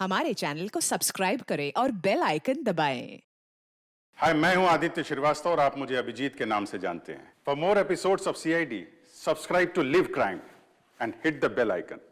हमारे चैनल को सब्सक्राइब करें और बेल आइकन दबाएं। हाय, मैं हूं आदित्य श्रीवास्तव और आप मुझे अभिजीत के नाम से जानते हैं। For more episodes of CID, subscribe to live crime and hit the bell icon.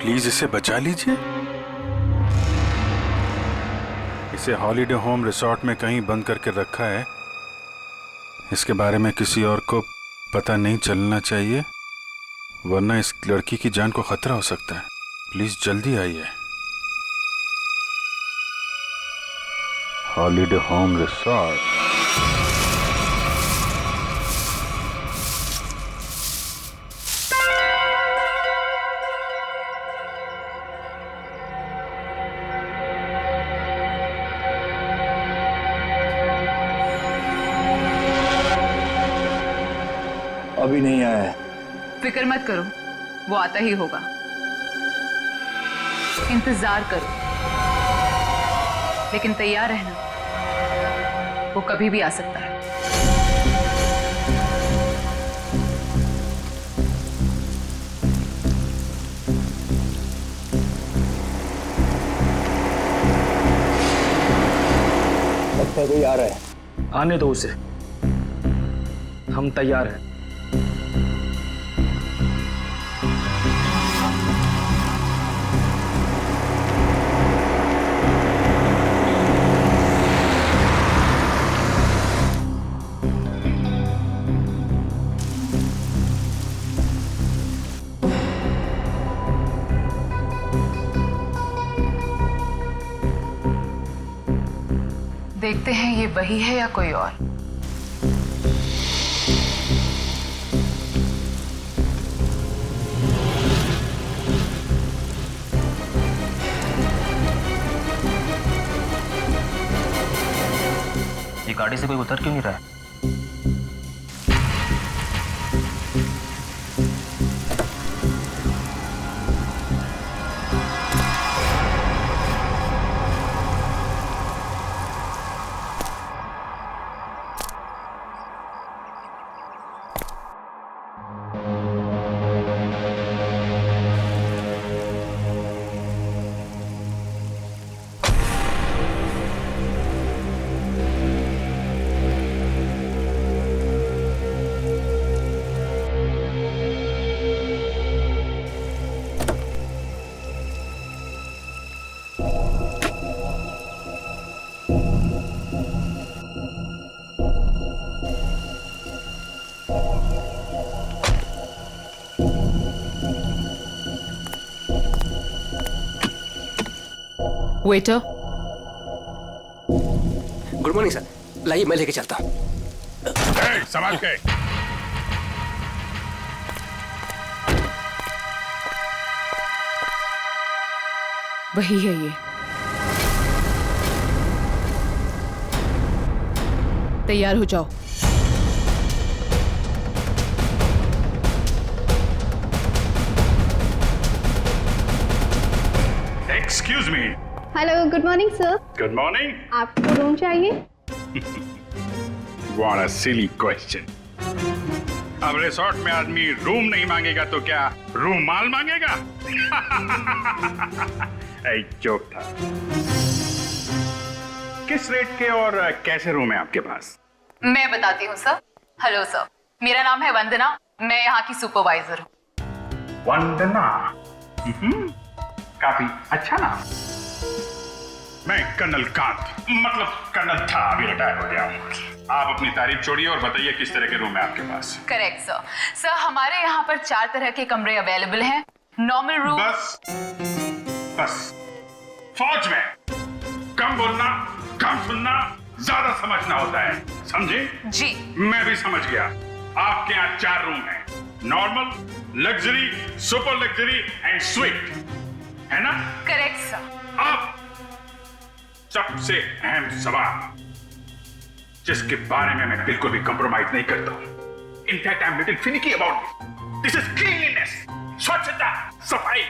Please इसे बचा लीजिए। इसे हॉलिडे होम रिसोर्ट में कहीं बंद करके रखा है। इसके बारे में किसी और को पता नहीं चलना चाहिए, वरना इस लड़की की जान को खतरा हो सकता है। प्लीज जल्दी आइए। Holiday home resort. अभी नहीं आया है। फिक्र मत करो, वो आता ही होगा। इंतजार करो, लेकिन तैयार रहना, वो कभी भी आ सकता है। लगता है कोई आ रहा है। आने दो उसे, हम तैयार हैं। देखते हैं ये वही है या कोई और। ये गाड़ी से कोई उतर क्यों नहीं रहा है? Waiter, good morning sir. लाइए मैं लेके चलता हूँ। संभाल के। वही है ये। तैयार हो जाओ। Excuse me. Hello, good morning sir. Good morning. आपको रूम चाहिए? What a silly question. अब रिसोर्ट में आदमी रूम नहीं मांगेगा तो क्या रूमाल मांगेगा? एक जोक था। किस रेट के और कैसे रूम है आपके पास? मैं बताती हूँ सर। हेलो सर, मेरा नाम है वंदना, मैं यहाँ की सुपरवाइजर हूँ। वंदना। काफी अच्छा नाम। मैं कर्नल कांत, मतलब कर्नल था, अभी रिटायर हो गया हूँ। आप अपनी तारीफ छोड़िए और बताइए किस तरह के रूम है आपके पास? Correct sir. सर हमारे यहाँ पर 4 तरह के कमरे अवेलेबल हैं। Normal room. बस फौज में कम बोलना, कम सुनना, ज्यादा समझना होता है, समझे? जी। मैं भी समझ गया। आपके यहाँ 4 रूम हैं, normal, luxury, super luxury and sweet, है ना? Correct sir. अब सबसे अहम सवाल, जिसके बारे में मैं बिल्कुल भी कंप्रोमाइज नहीं करता हूं। In fact I am little finicky about this is cleanliness, स्वच्छता, सफाई।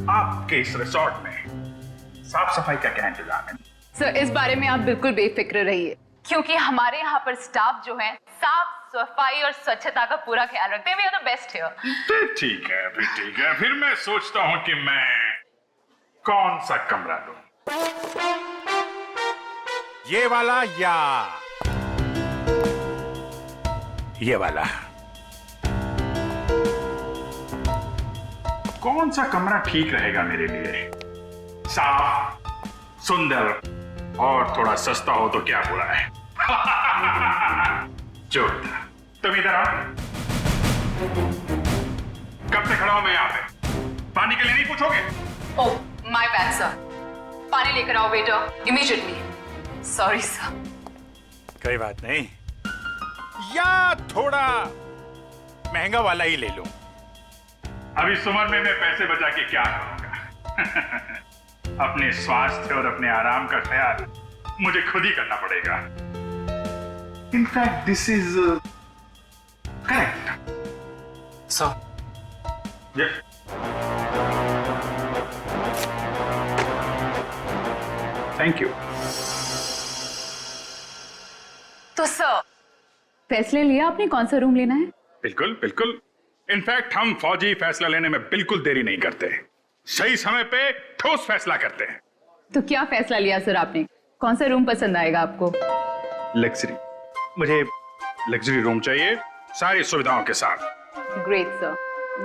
आपके इस रिसोर्ट में साफ सफाई का क्या इंतजाम है? सर इस बारे में आप बिल्कुल बेफिक्र रहिए, क्योंकि हमारे यहाँ पर स्टाफ जो है साफ सफाई और स्वच्छता का पूरा ख्याल रखते हैं। We are the best here. ठीक है, ठीक है। फिर मैं सोचता हूं कि मैं कौन सा कमरा लूं? ये वाला या ये वाला? कौन सा कमरा ठीक रहेगा मेरे लिए? साफ, सुंदर और थोड़ा सस्ता हो तो क्या बुरा है? जो था, तुम इधर आओ। कब से खड़ा हूं मैं यहाँ पे? पानी के लिए नहीं पूछोगे? Oh my bad sir. पानी लेकर आओ बेटा, इमीडिएटली। Sorry sir. कोई बात नहीं, या थोड़ा महंगा वाला ही ले लूं। अभी इस उम्र में मैं पैसे बचा के क्या करूंगा? अपने स्वास्थ्य और अपने आराम का ख्याल मुझे खुद ही करना पड़ेगा। In fact this is correct sir. Thank you. तो सर फैसले लिया आपने कौन सा रूम लेना है? बिल्कुल बिल्कुल। इनफैक्ट हम फौजी फैसला लेने में बिल्कुल देरी नहीं करते, सही समय पे ठोस फैसला करते हैं। तो क्या फैसला लिया सर आपने? कौन सा रूम पसंद आएगा आपको? लग्जरी, मुझे लग्जरी रूम चाहिए, सारी सुविधाओं के साथ। Great sir,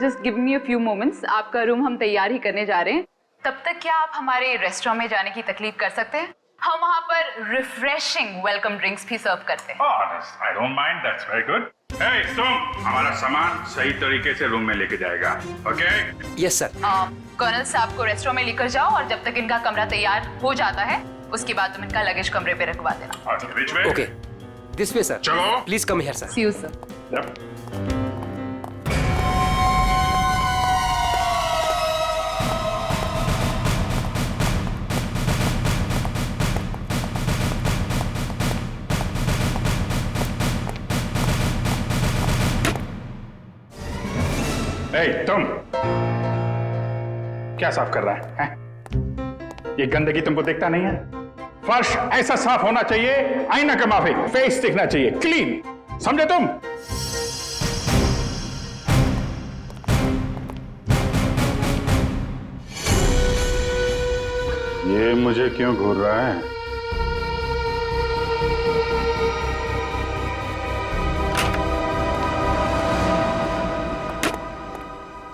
just give me a few moments. आपका रूम हम तैयार ही करने जा रहे हैं। तब तक क्या आप हमारे रेस्टोरेंट में जाने की तकलीफ कर सकते हैं? हम वहाँ पर रिफ्रेशिंग वेलकम ड्रिंक्स भी सर्व करते हैं। I don't mind, that's very good. Hey, तुम हमारा सामान सही तरीके से रूम में लेके जाएगा, ओके? Yes sir. कर्नल साहब को रेस्टोरेंट में लेकर जाओ और जब तक इनका कमरा तैयार हो जाता है उसके बाद तुम इनका लगेज कमरे पे रखवा देना। Which way? Okay, this way sir. चलो। Please come here sir. See you sir. Yep. तुम क्या साफ कर रहा है? ये गंदगी तुमको दिखता नहीं है? फर्श ऐसा साफ होना चाहिए, आईना का माफिक, फेस दिखना चाहिए क्लीन, समझे तुम? ये मुझे क्यों घूर रहा है?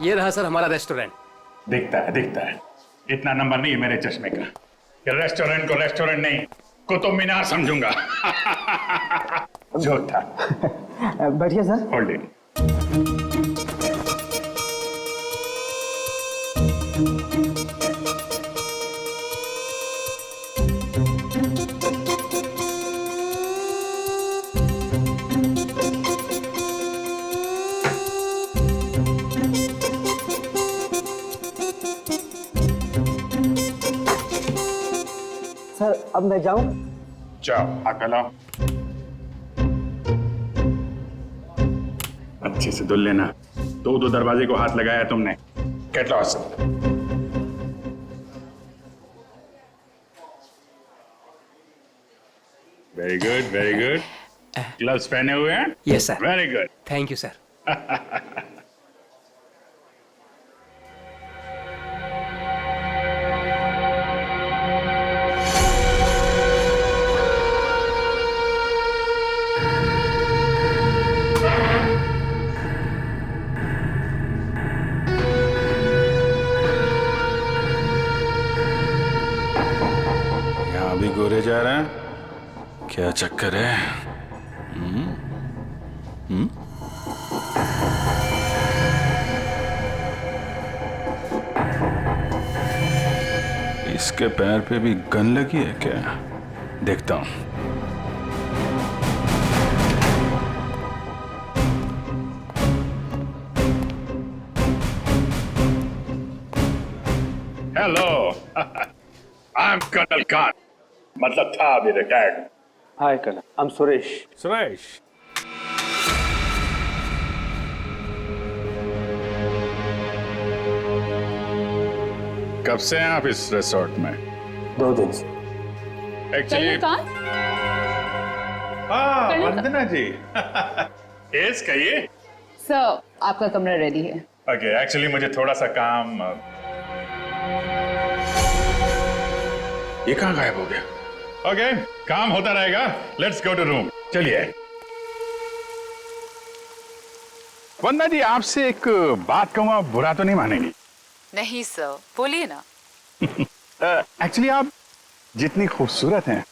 ये रहा सर हमारा रेस्टोरेंट। दिखता है। इतना नंबर नहीं है मेरे चश्मे का। ये रेस्टोरेंट को रेस्टोरेंट नहीं, कुतुब मीनार समझूंगा। जो था। बैठिए सर। Hold it. सर अब मैं जाऊं? जाओ, हाथ मिलाओ। अच्छे से धुल लेना। दो दरवाजे को हाथ लगाया तुमने। Get lost. Very good, very good. Gloves पहने हुए हैं? Yes sir. Very good. Thank you sir. यहाँ भी गोरे जा रहे हैं, क्या चक्कर है? इसके पैर पे भी गन लगी है क्या? देखता हूं। Hello, I am colonel Khan. मतलब था अभी रिटायर्ड। हाय कल, आई एम सुरेश। सुरेश, कब से हैं आप इस रिसोर्ट में? 2 दिन से। एक्चुअली वंदना जी। यस, कहिए। सर, आपका कमरा रेडी है। ओके, एक्चुअली मुझे थोड़ा सा काम। ये कहाँ गायब हो गया? ओके, काम होता रहेगा। Let's go to room. चलिए। वंदना जी, आपसे एक बात कहूँ, आप बुरा तो नहीं मानेंगी? नहीं सर, बोलिए ना। एक्चुअली आप जितनी खूबसूरत हैं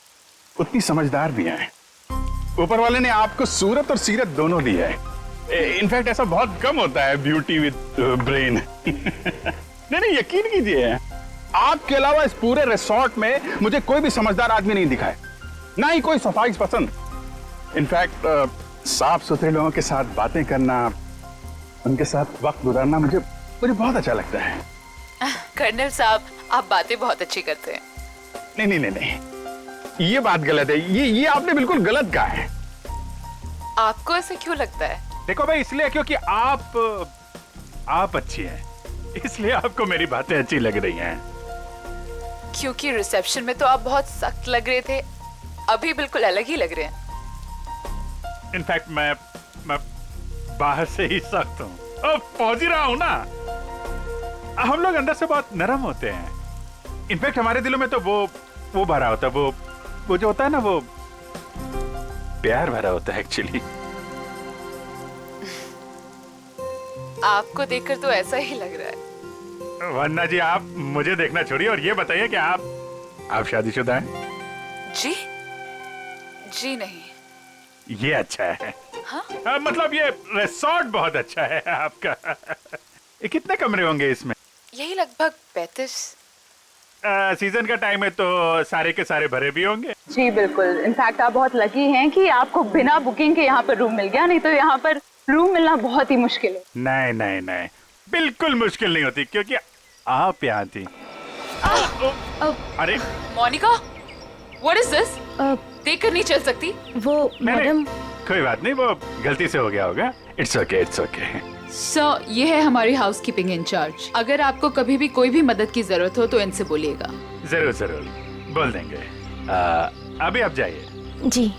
उतनी समझदार भी हैं। ऊपर वाले ने आपको सूरत और सीरत दोनों दी है। इनफैक्ट ऐसा बहुत कम होता है, ब्यूटी विद ब्रेन। नहीं, यकीन कीजिए, आपके अलावा इस पूरे रिसोर्ट में मुझे कोई भी समझदार आदमी नहीं दिखा है, ना ही कोई सफाई पसंद। इनफैक्ट साफ सुथरे लोगों के साथ बातें करना, उनके साथ वक्त गुजारना मुझे बहुत अच्छा लगता है। कर्नल साहब, आप बातें बहुत अच्छी करते हैं। नहीं, ये बात गलत है। ये आपने बिल्कुल गलत कहा है। आपको ऐसे क्यों लगता है? देखो भाई, इसलिए क्योंकि आप अच्छी हैं, इसलिए आपको मेरी बातें अच्छी लग रही हैं। क्योंकि रिसेप्शन में तो आप बहुत सख्त लग रहे थे, अभी बिल्कुल अलग ही लग रहे हैं। इनफैक्ट मैं बाहर से ही सख्त हूँ, पहुंच ही रहा हूँ ना। हम लोग अंदर से बहुत नरम होते हैं। इनफैक्ट हमारे दिलों में तो वो भरा होता है, वो जो होता है ना, वो प्यार भरा होता है एक्चुअली। आपको देखकर तो ऐसा ही लग रहा है। वन्ना जी, आप मुझे देखना छोड़िए और ये बताइए कि आप शादीशुदा हैं? जी नहीं। ये अच्छा है। हाँ? मतलब ये रिसोर्ट बहुत अच्छा है आपका। ये कितने कमरे होंगे इसमें? यही लगभग 35। सीजन का टाइम है तो सारे के सारे भरे भी होंगे। जी बिल्कुल। इनफैक्ट आप बहुत लकी हैं कि आपको बिना बुकिंग के यहाँ पर रूम मिल गया, नहीं तो यहाँ पर रूम मिलना बहुत ही मुश्किल है। नहीं, बिल्कुल मुश्किल नहीं होती, क्योंकि आप यहाँ थी। अरे मोनिका, व्हाट इज दिस? देखकर नहीं चल सकती। वो मैडम। कोई बात नहीं, वो गलती से हो गया होगा। It's okay. सर, ये है हमारी हाउसकीपिंग इंचार्ज। अगर आपको कभी भी कोई भी मदद की जरूरत हो तो इनसे बोलिएगा। जरूर बोल देंगे। अभी आप जाइए। जी।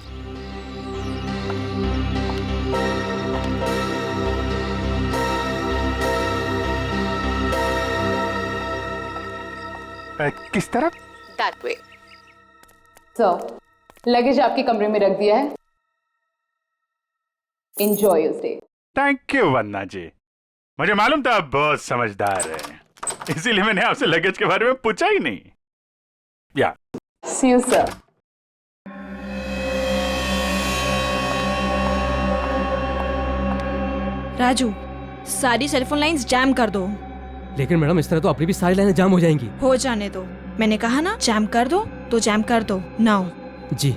किस तरफ? That way. सर, लगेज आपके कमरे में रख दिया है। Enjoy your stay. Thank you Vanna ji. मुझे मालूम था आप बहुत समझदार हैं, इसीलिए मैंने आपसे लगेज के बारे में पूछा ही नहीं। या सी यू सर। राजू, सारी सेलफोन लाइंस जैम कर दो। लेकिन मैडम, इस तरह तो अपनी भी सारी लाइनें जाम हो जाएंगी। हो जाने दो, मैंने कहा ना जैम कर दो तो जैम कर दो। नाउ। जी।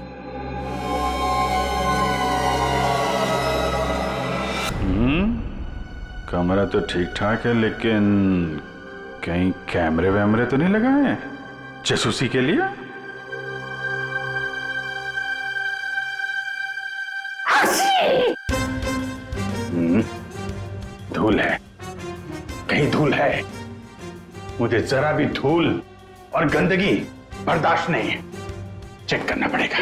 कमरा तो ठीक ठाक है, लेकिन कहीं कैमरे वैमरे तो नहीं लगाए हैं जासूसी के लिए? धूल है, कहीं धूल है। मुझे जरा भी धूल और गंदगी बर्दाश्त नहीं है। चेक करना पड़ेगा,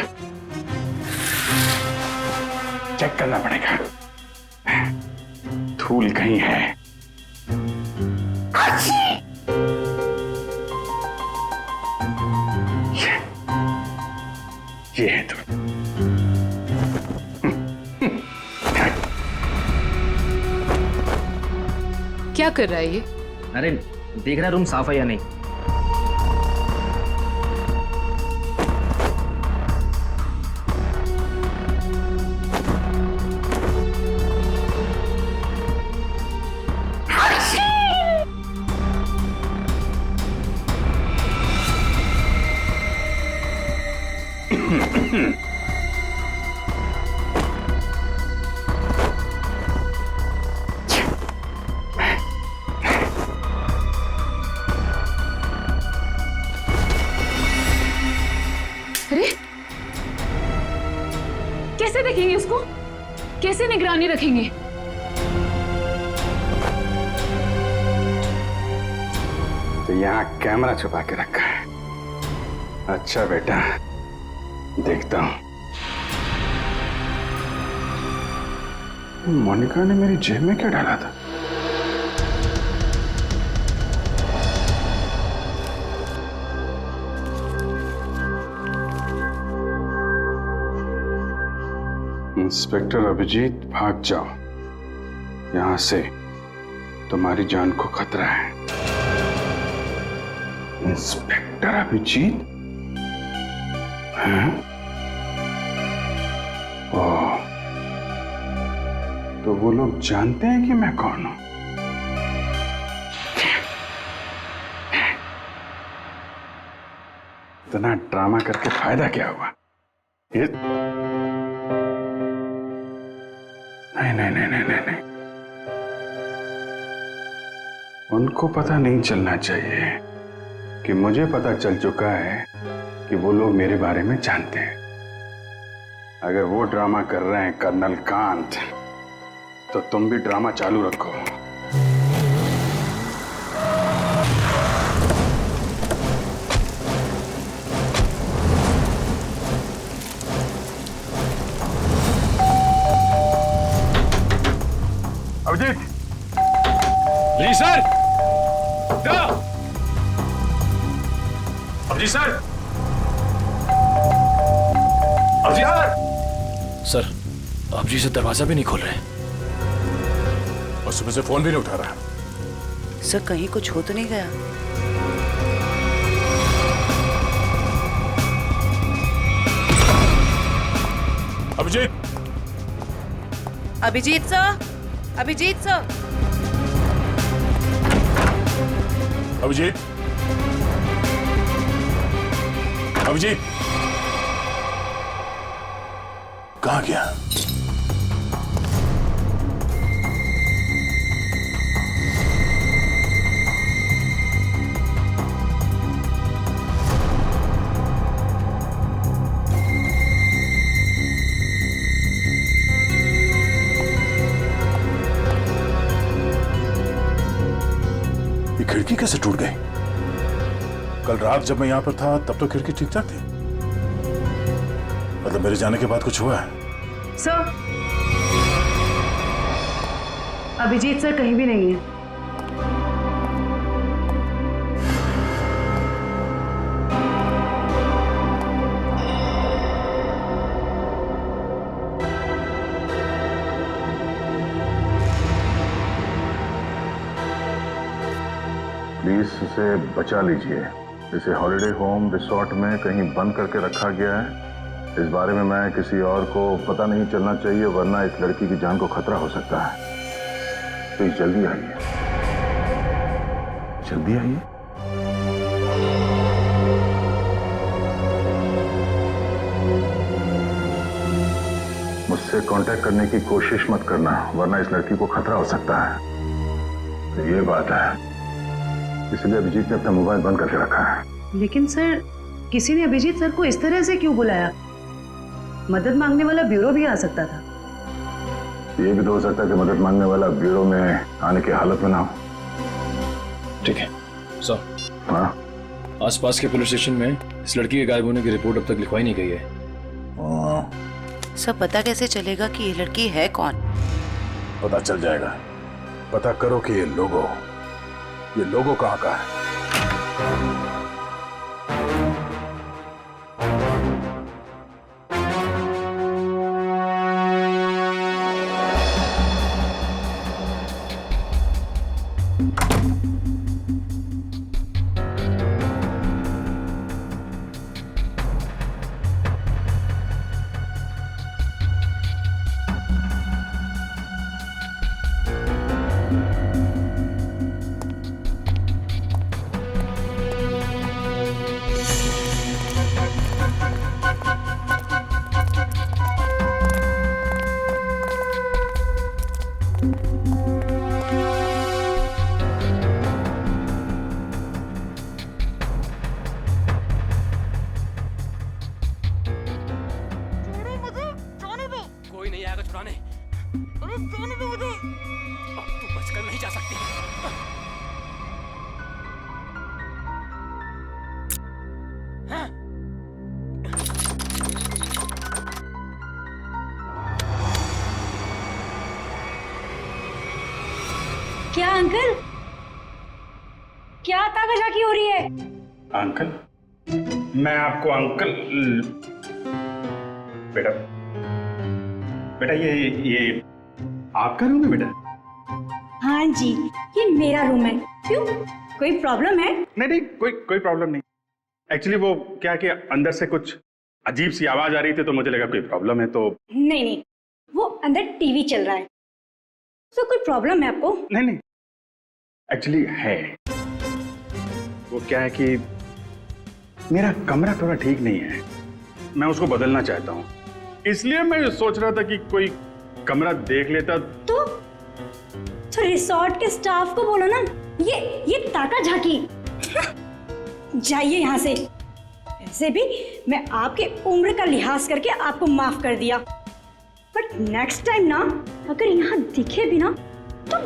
चेक करना पड़ेगा। धूल कहीं है। ये है धूल। क्या कर रहा है ये? अरे देख रहा रूम साफ है या नहीं। अरे कैसे देखेंगे उसको? कैसे निगरानी रखेंगे? तो यहाँ कैमरा छुपा के रखा है। अच्छा बेटा, देखता हूं। मोनिका ने मेरी जेब में क्या डाला था? इंस्पेक्टर अभिजीत, भाग जाओ यहां से, तुम्हारी जान को खतरा है। इंस्पेक्टर अभिजीत? हैं? ओह, तो वो लोग जानते हैं कि मैं कौन हूं। इतना ड्रामा करके फायदा क्या हुआ? ये नहीं नहीं नहीं नहीं नहीं नहीं, उनको पता नहीं चलना चाहिए कि मुझे पता चल चुका है कि वो लोग मेरे बारे में जानते हैं। अगर वो ड्रामा कर रहे हैं कर्नल कांत, तो तुम भी ड्रामा चालू रखो। अभिजीत! जी sir. Abhijeet sir! Abhijeet sir! Sir, आप जी से दरवाजा भी नहीं खोल रहे। और सुबह से फोन भी नहीं उठा रहा। सर, कहीं कुछ हो तो नहीं गया? अभिजीत! अभिजीत सर! अभिजीत सर! अभिजीत! अभिजीत! कहाँ गया? खिड़की कैसे टूट गई? कल रात जब मैं यहां पर था तब तो खिड़की ठीक ठाक थी। मतलब मेरे जाने के बाद कुछ हुआ है? सर, अभिजीत सर कहीं भी नहीं है। प्लीज इसे बचा लीजिए। इसे हॉलिडे होम रिसोर्ट में कहीं बंद करके रखा गया है। इस बारे में मैं किसी और को पता नहीं चलना चाहिए, वरना इस लड़की की जान को खतरा हो सकता है। प्लीज जल्दी आइए, जल्दी आइए। मुझसे कांटेक्ट करने की कोशिश मत करना, वरना इस लड़की को खतरा हो सकता है। तो ये बात है, इसलिए अभिजीत ने अपना मोबाइल बंद करके रखा है। लेकिन सर, किसी ने अभिजीत सर को इस तरह से क्यों बुलाया? मदद मांगने वाला ब्यूरो भी आ सकता था। ये भी तो हो सकता है कि मदद मांगने वाला ब्यूरो में आने की हालत में ना हो। ठीक है सर। हाँ, आसपास के पुलिस स्टेशन में इस लड़की के गायब होने की रिपोर्ट अब तक लिखवाई नहीं गई है। सर पता कैसे चलेगा कि ये लड़की है कौन? पता चल जाएगा। पता करो कि ये लोगो कहाँ का है। कोई नहीं आएगा छुड़ाने। अरे जाने दो मुझे। अब तू बचकर नहीं जा सकती। हाँ? क्या अंकल? क्या ताकाझाकी हो रही है? अंकल? मैं आपको अंकल बेटा ये आपका रूम है बेटा? हाँ जी, ये मेरा रूम है। क्यों, कोई प्रॉब्लम है? नहीं, कोई प्रॉब्लम नहीं। एक्चुअली वो क्या कि अंदर से कुछ अजीब सी आवाज आ रही थी तो मुझे लगा कोई प्रॉब्लम है तो। नहीं, वो अंदर टीवी चल रहा है तो कोई प्रॉब्लम है आपको? नहीं, एक्चुअली है। वो क्या है कि मेरा कमरा थोड़ा ठीक नहीं है, मैं उसको बदलना चाहता हूँ, इसलिए मैं सोच रहा था कि कोई कमरा देख लेता। तो रिसोर्ट के स्टाफ को बोलो ना, ये ताकाझाकी। जाइए यहाँ से। ऐसे भी मैं आपके उम्र का लिहाज करके आपको माफ कर दिया, बट नेक्स्ट टाइम ना अगर यहाँ दिखे भी ना तो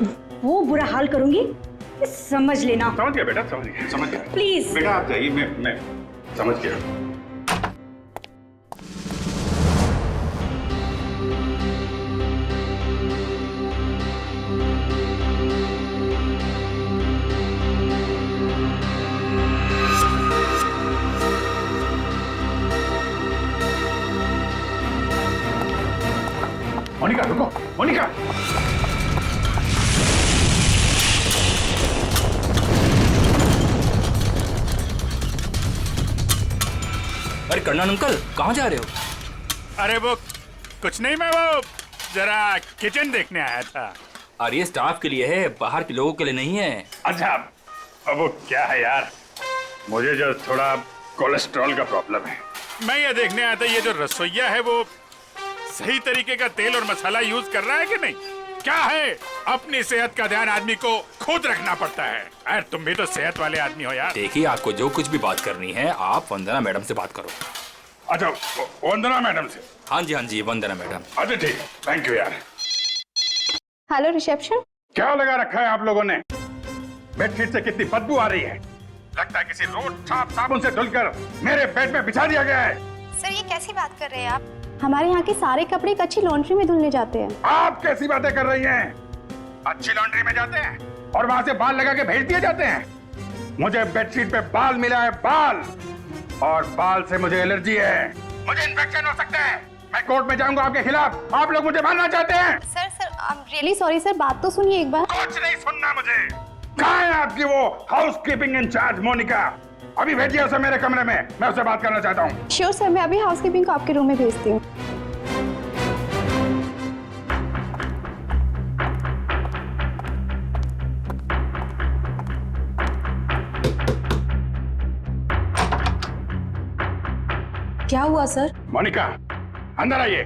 वो बुरा हाल करूंगी, ये समझ लेना। समझ गया बेटा, समझ गया। प्लीज बेटा आप जाइए, मैं समझ गया। मोनिका रुको, मोनिका। अरे कर्नल अंकल कहाँ जा रहे हो? अरे वो कुछ नहीं, मैं वो जरा किचन देखने आया था। अरे ये स्टाफ के लिए है, बाहर के लोगों के लिए नहीं है। अच्छा, अब वो क्या है यार, मुझे जो थोड़ा कोलेस्ट्रॉल का प्रॉब्लम है। मैं ये देखने आया था ये जो रसोइया है वो सही तरीके का तेल और मसाला यूज कर रहा है कि नहीं। क्या है, अपनी सेहत का ध्यान आदमी को खुद रखना पड़ता है। अरे तुम भी तो सेहत वाले आदमी हो यार। देखिए आपको जो कुछ भी बात करनी है आप वंदना मैडम से बात करो। अच्छा, वंदना मैडम से? हाँ जी वंदना मैडम। अच्छा ठीक, थैंक यू यार। Hello reception. क्या लगा रखा है आप लोगों ने? बेडशीट से कितनी बदबू आ रही है, लगता है किसी रोड साफ साबुन से धुलकर मेरे बेड में बिछा दिया गया है। सर ये कैसी बात कर रहे हैं आप? हमारे यहाँ के सारे कपड़े एक अच्छी लॉन्ड्री में धुलने जाते हैं। आप कैसी बातें कर रही हैं? अच्छी लॉन्ड्री में जाते हैं और वहाँ से बाल लगा के भेज दिए जाते हैं। मुझे बेडशीट पे बाल मिला है, बाल, और बाल से मुझे एलर्जी है, मुझे इन्फेक्शन हो सकता है। मैं कोर्ट में जाऊंगा आपके खिलाफ। आप लोग मुझे मारना चाहते हैं? Sir I am really sorry sir, बात तो सुनिए एक बार। कुछ नहीं सुनना मुझे। कहाँ है आपकी वो हाउसकीपिंग इंचार्ज मोनिका? अभी भेजिए उसे मेरे कमरे में, मैं उससे बात करना चाहता हूँ। श्योर सर, मैं अभी हाउसकीपिंग को आपके रूम में भेजती हूँ। क्या हुआ सर? मोनिका अंदर आइए,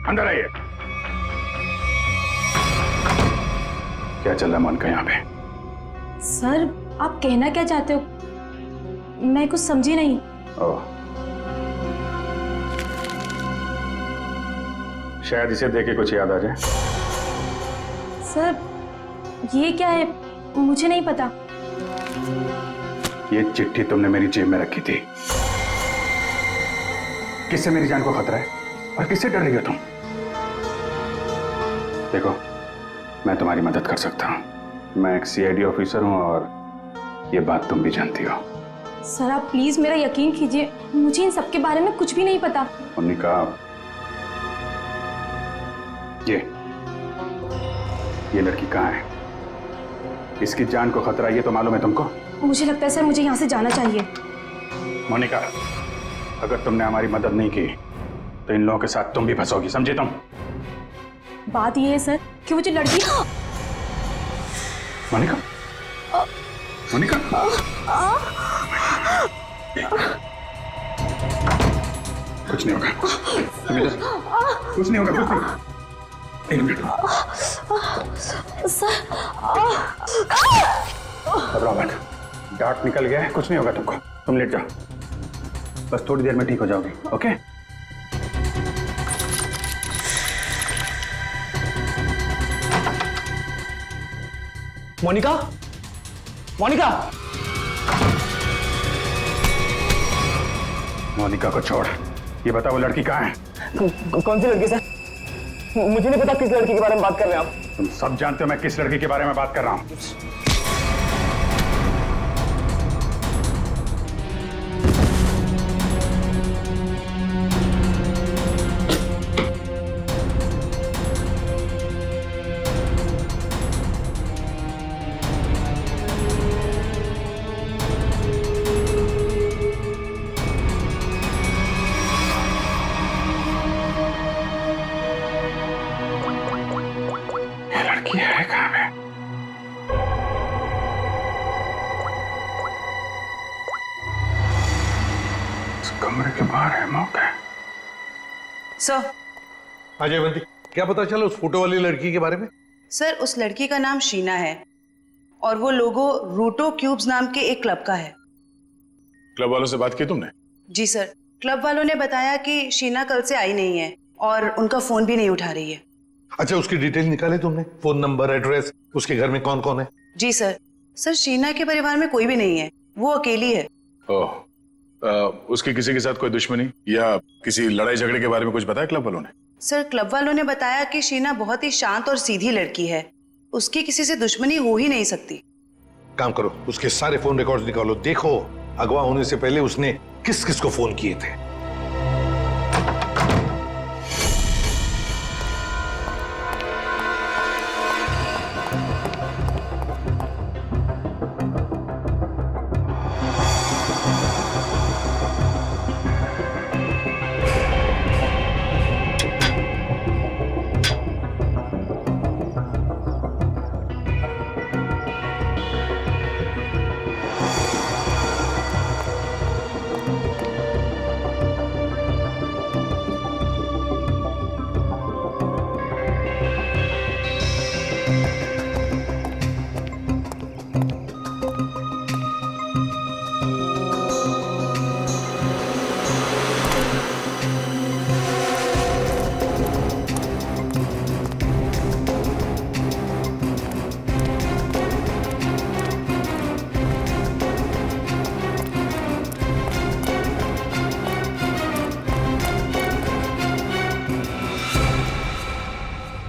अंदर आइए। क्या चल रहा है मोनिका यहाँ पे? सर आप कहना क्या चाहते हो, मैं कुछ समझी नहीं। ओह, शायद इसे देख के कुछ याद आ जाए। सर ये क्या है, मुझे नहीं पता। ये चिट्ठी तुमने मेरी जेब में रखी थी। किससे मेरी जान को खतरा है और किससे डर रही हो तुम? देखो, मैं तुम्हारी मदद कर सकता हूं। मैं एक सीआईडी ऑफिसर हूं और ये बात तुम भी जानती हो। सर आप प्लीज मेरा यकीन कीजिए, मुझे इन सब के बारे में कुछ भी नहीं पता। मोनिका, ये लड़की कहाँ है? इसकी जान को खतरा ये तो मालूम है तुमको? मुझे लगता है सर मुझे यहाँ से जाना चाहिए। मोनिका, अगर तुमने हमारी मदद नहीं की तो इन लोगों के साथ तुम भी फंसोगी, समझे तुम? बात ये है सर कि वो जो लड़की। मोनिका, मोनिका, कुछ नहीं होगा, कुछ नहीं होगा, कुछ नहीं। एक मिनट सर, घबराओ मत, डार्ट निकल गया है, कुछ नहीं होगा तुमको। तुम लेट जाओ, बस थोड़ी देर में ठीक हो जाओगी। ओके? मोनिका, मोनिका, मोनिका को छोड़, ये बता वो लड़की कहाँ है? कौन सी लड़की सर? मुझे नहीं पता किस लड़की के बारे में बात कर रहे हैं आप। तुम सब जानते हो मैं किस लड़की के बारे में बात कर रहा हूँ। ये है कहाँ पे? इस कमरे के बाहर है मौका। सर, हाँ जयवंती, क्या पता चला उस फोटो वाली लड़की के बारे में? सर उस लड़की का नाम शीना है और वो लोगो रूटो क्यूब्स नाम के एक क्लब का है। क्लब वालों से बात की तुमने? जी सर, क्लब वालों ने बताया कि शीना कल से आई नहीं है और उनका फोन भी नहीं उठा रही है। अच्छा, उसकी डिटेल निकाले तुमने? फोन नंबर, एड्रेस, उसके घर में कौन कौन है? जी सर। सर शीना के परिवार में कोई भी नहीं है, वो अकेली है। ओह, उसकी किसी के साथ कोई दुश्मनी या किसी लड़ाई झगड़े के बारे में कुछ बताया क्लब वालों ने? सर क्लब वालों ने बताया कि शीना बहुत ही शांत और सीधी लड़की है, उसकी किसी से दुश्मनी हो ही नहीं सकती। काम करो, उसके सारे फोन रिकॉर्ड्स निकालो, देखो अगवा होने से पहले उसने किस किस को फोन किए थे।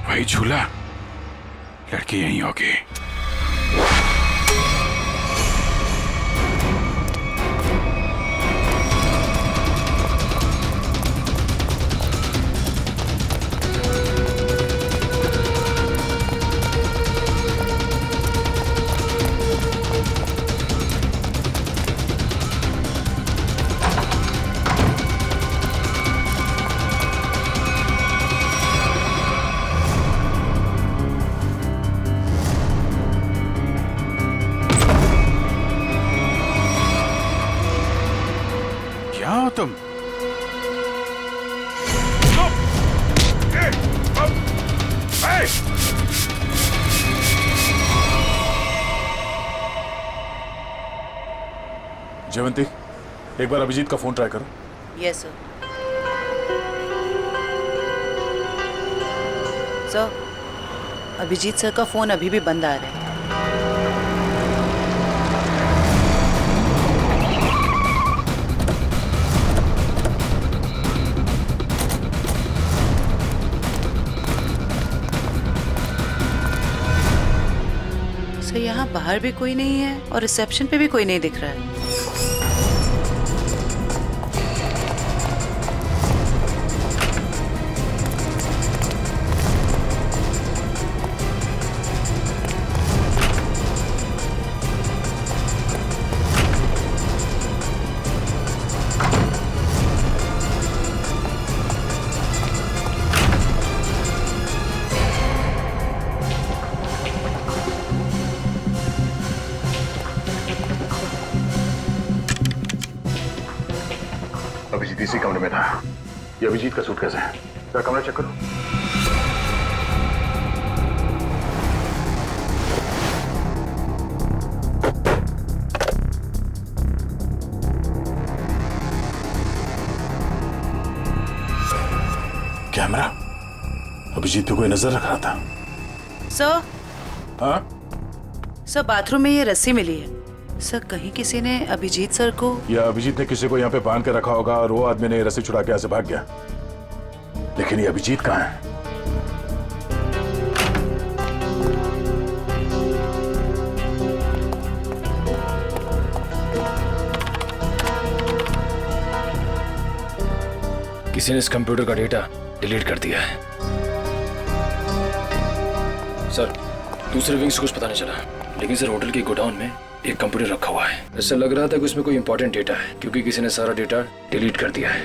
वही झूला, लड़की यहीं होगी। तुम जयवंती, एक बार अभिजीत का फोन ट्राई करो। Yes sir. Sir Abhijeet sir का फोन अभी भी बंद आ रहा है। सर यहाँ बाहर भी कोई नहीं है और रिसेप्शन पे भी कोई नहीं दिख रहा है। अभिजीत इसी कमरे में था। ये अभिजीत का सूटकेस है। क्या कमरा चेक करो। कैमरा? अभिजीत पे कोई नजर रख रहा था। सर? हाँ? सर बाथरूम में ये रस्सी मिली है। सर कहीं किसी ने अभिजीत सर को, या अभिजीत ने किसी को यहाँ पे बांध के रखा होगा और वो आदमी ने रस्सी छुड़ा के यहाँ से भाग गया। लेकिन ये अभिजीत कहाँ है? किसी ने इस कंप्यूटर का डेटा डिलीट कर दिया है। सर दूसरे विंग से कुछ पता नहीं चला, लेकिन सर होटल के गोडाउन में एक कंप्यूटर रखा हुआ है। ऐसा लग रहा था कि उसमें कोई इंपॉर्टेंट डेटा है, क्योंकि किसी ने सारा डेटा डिलीट कर दिया है।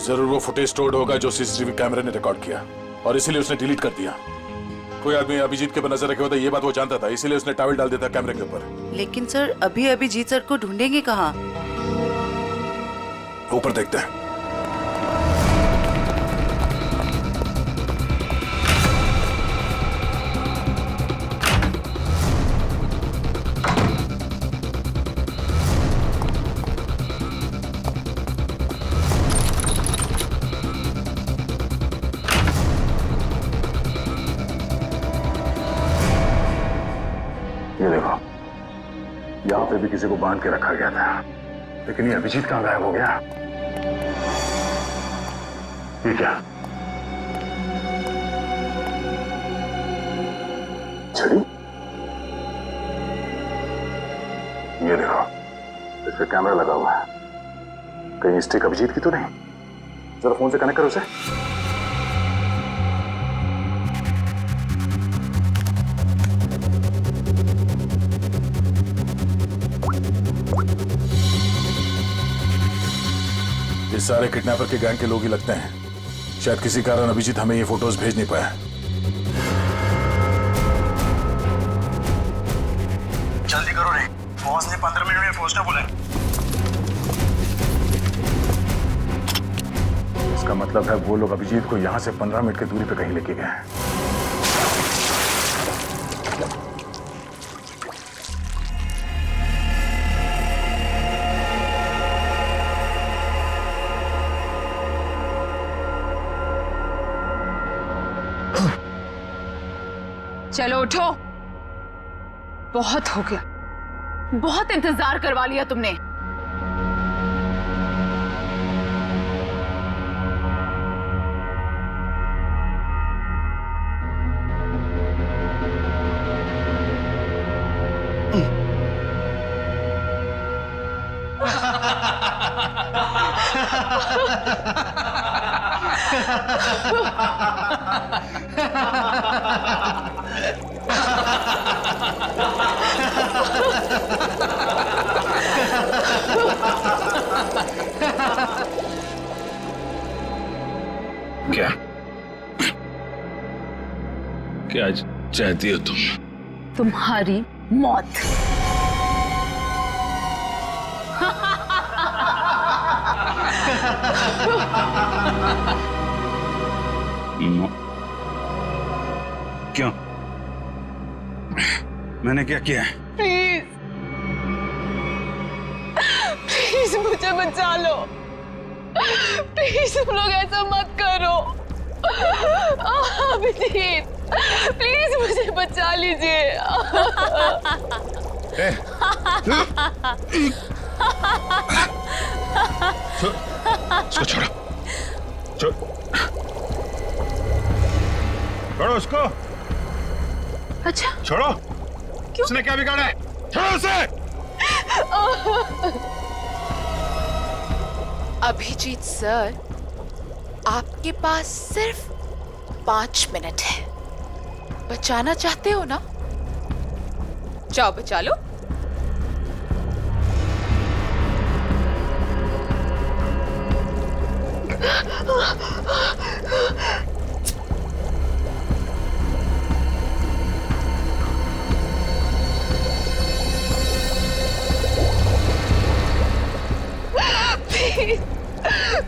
जरूर वो फुटेज स्टोर्ड होगा जो सीसीटीवी कैमरे ने रिकॉर्ड किया और इसीलिए उसने डिलीट कर दिया। कोई आदमी अभिजीत के ऊपर नजर रखे होता, ये बात वो जानता था, इसीलिए उसने टॉवल डाल दिया था कैमरे के ऊपर। लेकिन सर अभी अभिजीत सर को ढूंढेंगे कहाँ? ऊपर देखते हैं। ये देखो, यहाँ पे भी किसी को बांध के रखा गया था, लेकिन ये अभिजीत कहाँ गायब हो गया? ये क्या? छड़ी? ये देखो, इस पे कैमरा लगा हुआ है। कहीं स्टिक अभिजीत की तो नहीं? जरा फोन से कनेक्ट करो उसे। ये सारे किडनैपर के गैंग के लोग ही लगते हैं। शायद किसी कारण अभिजीत हमें ये फोटोज भेज नहीं पाया। जल्दी करो रे, बॉस ने 15 मिनट में पहुंचना बोला है। इसका मतलब है वो लोग अभिजीत को यहां से 15 मिनट की दूरी पे कहीं लेके गए हैं। चलो उठो, बहुत हो गया, बहुत इंतजार करवा लिया तुमने। क्या क्या चाहती हो तुम? तुम्हारी मौत। क्यों? मैंने क्या किया है? प्लीज प्लीज मुझे बचा लो। प्लीज तुम लोग ऐसा मत करो। अभिजीत, प्लीज मुझे बचा लीजिए। उसको छोड़ो, छोड़ो उसको। अच्छा छोड़ो। क्यों? उसने क्या बिगाड़ा है? छोड़ो उसे। अभिजीत सर, आपके पास सिर्फ 5 मिनट है। बचाना चाहते हो ना? जाओ बचा लो।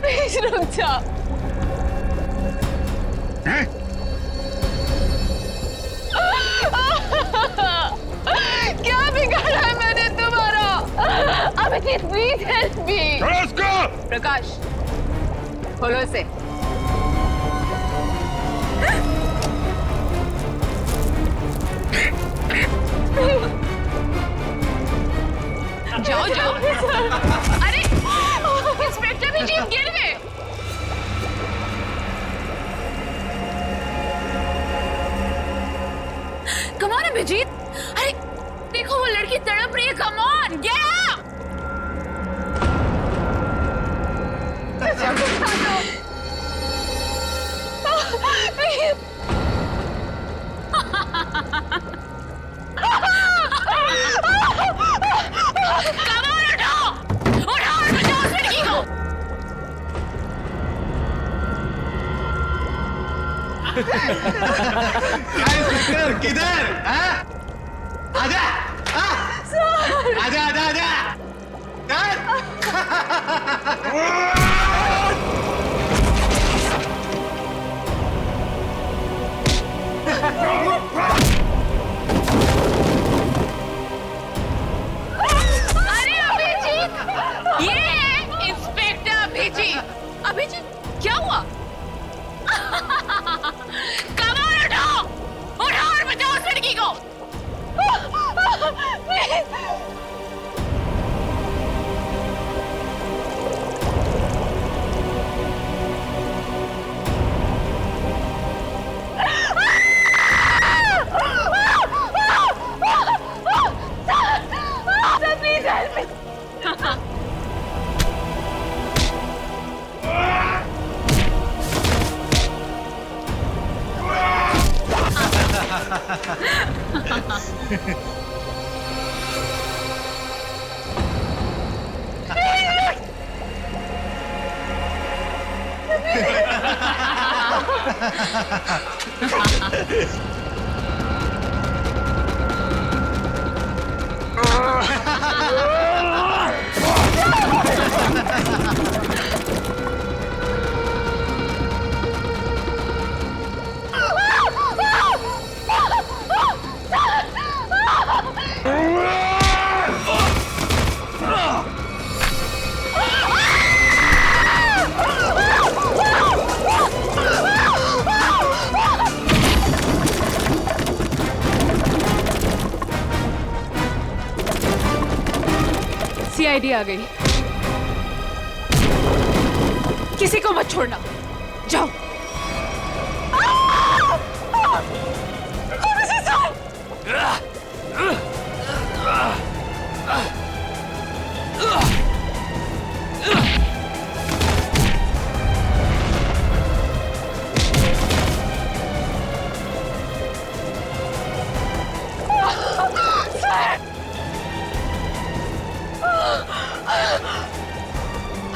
प्लीज रुक जा। क्या बिगाड़ा है मैंने तुम्हारा? Abhijeet please help me. Prakash खोलो इसे। जाओ जाओ। अरे इंस्पेक्टर भी जीप गिर गए। कम ऑन अभिजीत, अरे देखो वो लड़की तड़प रही है। Come on get up. Inspector किधर? आजा, आजा, आजा, आजा। अरे अभिजीत, ये है इंस्पेक्टर अभिजीत। अभिजीत क्या हुआ? कमाल उठाओ, उठाओ और बचाओ उस लड़की को। Please help me. सीआईडी आ गई। किसी को मत छोड़ना। जाओ।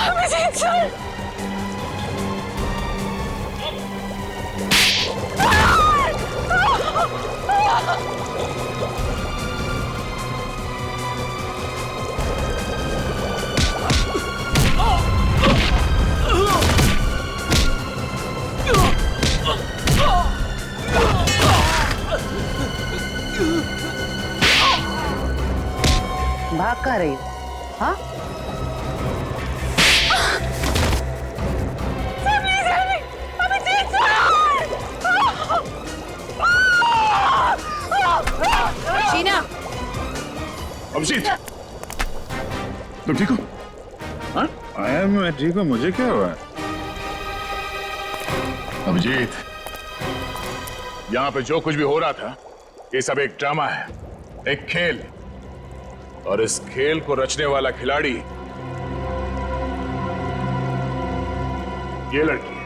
अभिजीत सर, भाग कहाँ रही? हाँ? अभिजीत, तुम ठीक हो? हाँ? मैं ठीक हूँ, मुझे क्या हुआ? अभिजीत, यहाँ पे जो कुछ भी हो रहा था, ये सब एक ड्रामा है, एक खेल। और इस खेल को रचने वाला खिलाड़ी ये लड़की है,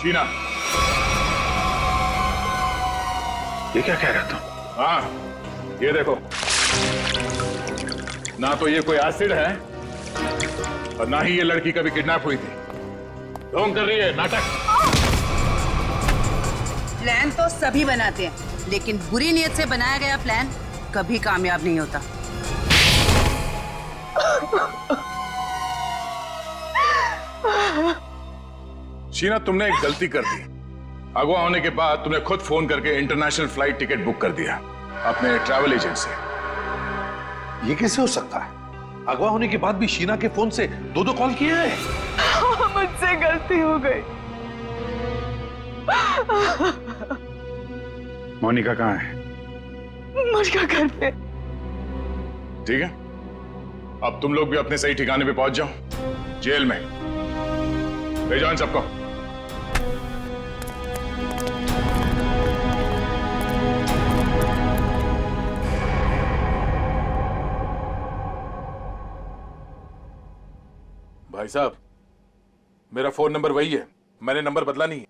शीना। ये क्या कह रहा था? हाँ, ये देखो, ना तो ये कोई एसिड है और ना ही ये लड़की कभी किडनैप हुई थी। ढोंग कर रही है, नाटक। प्लान तो सभी बनाते हैं, लेकिन बुरी नीयत से बनाया गया प्लान कभी कामयाब नहीं होता। शीना, तुमने एक गलती कर दी। अगवा होने के बाद तुमने खुद फोन करके इंटरनेशनल फ्लाइट टिकट बुक कर दिया अपने ट्रैवल एजेंट से। ये कैसे हो सकता है? अगवा होने के बाद भी शीना के फोन से दो कॉल किए हैं। मुझसे गलती हो गई। मोनिका कहाँ है? मोनिका घर पे। ठीक है, अब तुम लोग भी अपने सही ठिकाने पे पहुंच जाओ, जेल में। ले जाओ इन सबको। भाई साहब, मेरा फोन नंबर वही है, मैंने नंबर बदला नहीं है।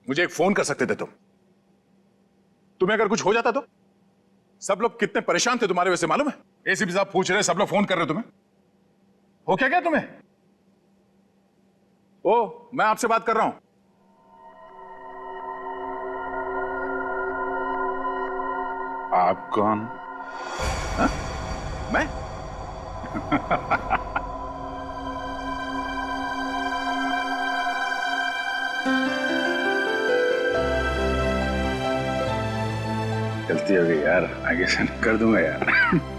मुझे एक फोन कर सकते थे तुम। तुम्हें अगर कुछ हो जाता तो? सब लोग कितने परेशान थे तुम्हारे वजह से, मालूम है? एसीपी साहब पूछ रहे, सब लोग फोन कर रहे तुम्हें। हो क्या तुम्हें? ओ, मैं आपसे बात कर रहा हूं। आप कौन? हा? मैं? गलती हो गई यार, आगे से कर दूंगा यार।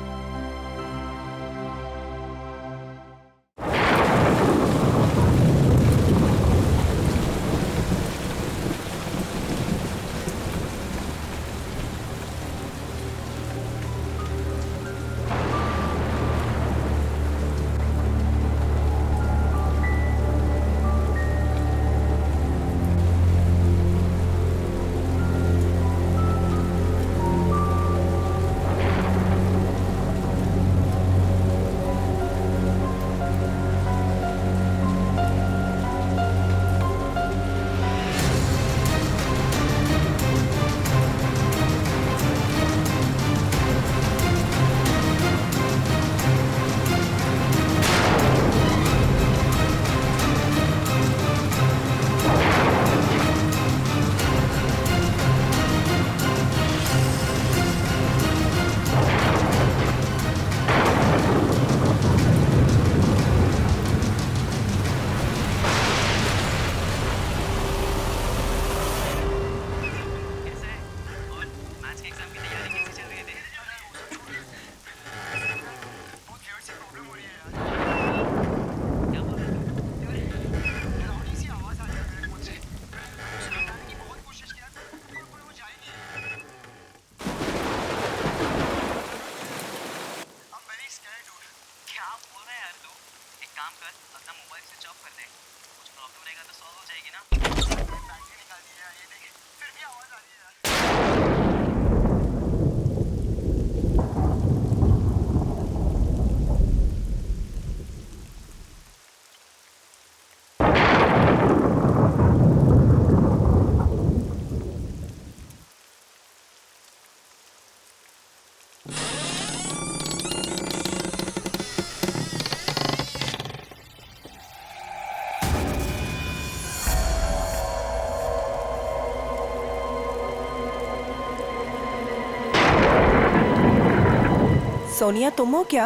सोनिया, तुम हो क्या?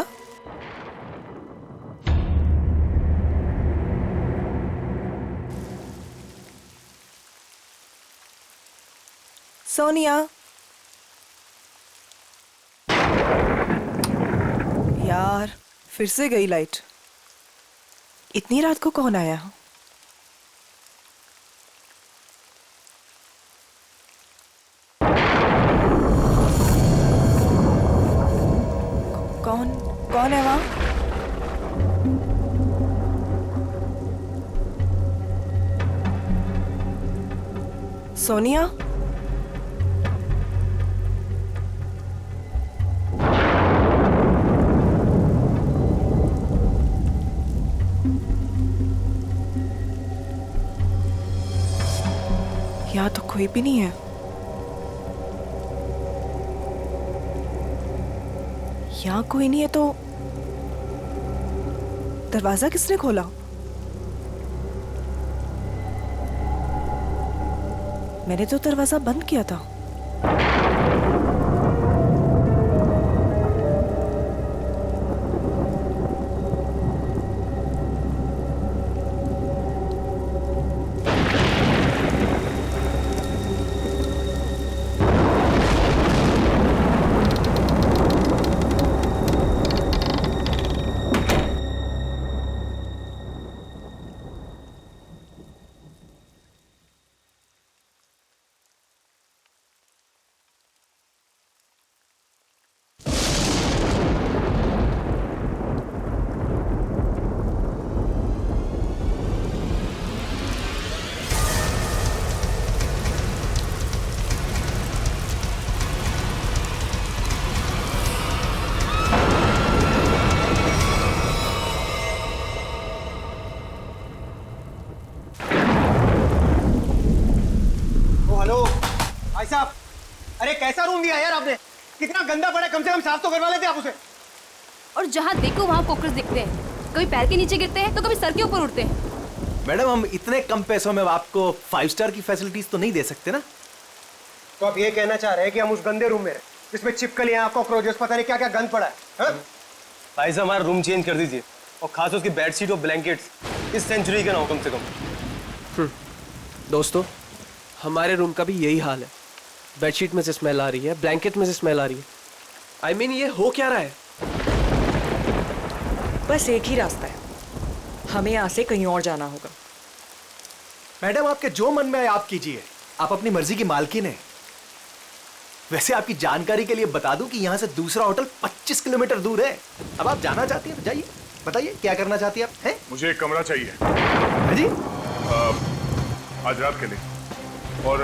सोनिया, यार फिर से गई लाइट। इतनी रात को कौन आया? कौन है वहाँ? सोनिया? यहाँ तो कोई भी नहीं है। यहाँ कोई नहीं है तो दरवाजा किसने खोला? मैंने तो दरवाजा बंद किया था। भाई साहब, अरे कैसा रूम दिया यार आपने? कितना गंदा पड़ा है, कम से कम साफ तो करवा लेते आप उसे। और जहाँ देखो वहाँ कॉकरोच दिखते हैं, कभी पैर के नीचे गिरते हैं तो कभी सर के ऊपर उड़ते हैं। मैडम, हम इतने कम पैसों में आपको 5 स्टार की फैसिलिटीज तो नहीं दे सकते ना। तो आप ये कहना चाह रहे हैं कि हम उस गंदे रूम में जिसमें छिपकलियां, कॉकरोचेस, पता नहीं क्या क्या गंद पड़ा है? भाई साहब, हमारा रूम चेंज कर दीजिए, और खास उसकी बेडशीट और ब्लैंकेट्स इस सेंचुरी के ना हो कम से कम। दोस्तों, हमारे रूम का भी यही हाल है। बेडशीट में से स्मेल आ रही है, ब्लैंकेट में से स्मेल आ रही है। I mean, ये हो क्या रहा है? बस एक ही रास्ता है, हमें यहाँ से कहीं और जाना होगा। मैडम, आपके जो मन में आए आप कीजिए, आप अपनी मर्जी की मालकिन हैं। वैसे आपकी जानकारी के लिए बता दूं कि यहाँ से दूसरा होटल 25 किलोमीटर दूर है। अब आप जाना चाहती हैं तो जाइए, बताइए क्या करना चाहती हैं आप? हैं? मुझे एक कमरा चाहिए। हाँ जी? आज रात के लिए। और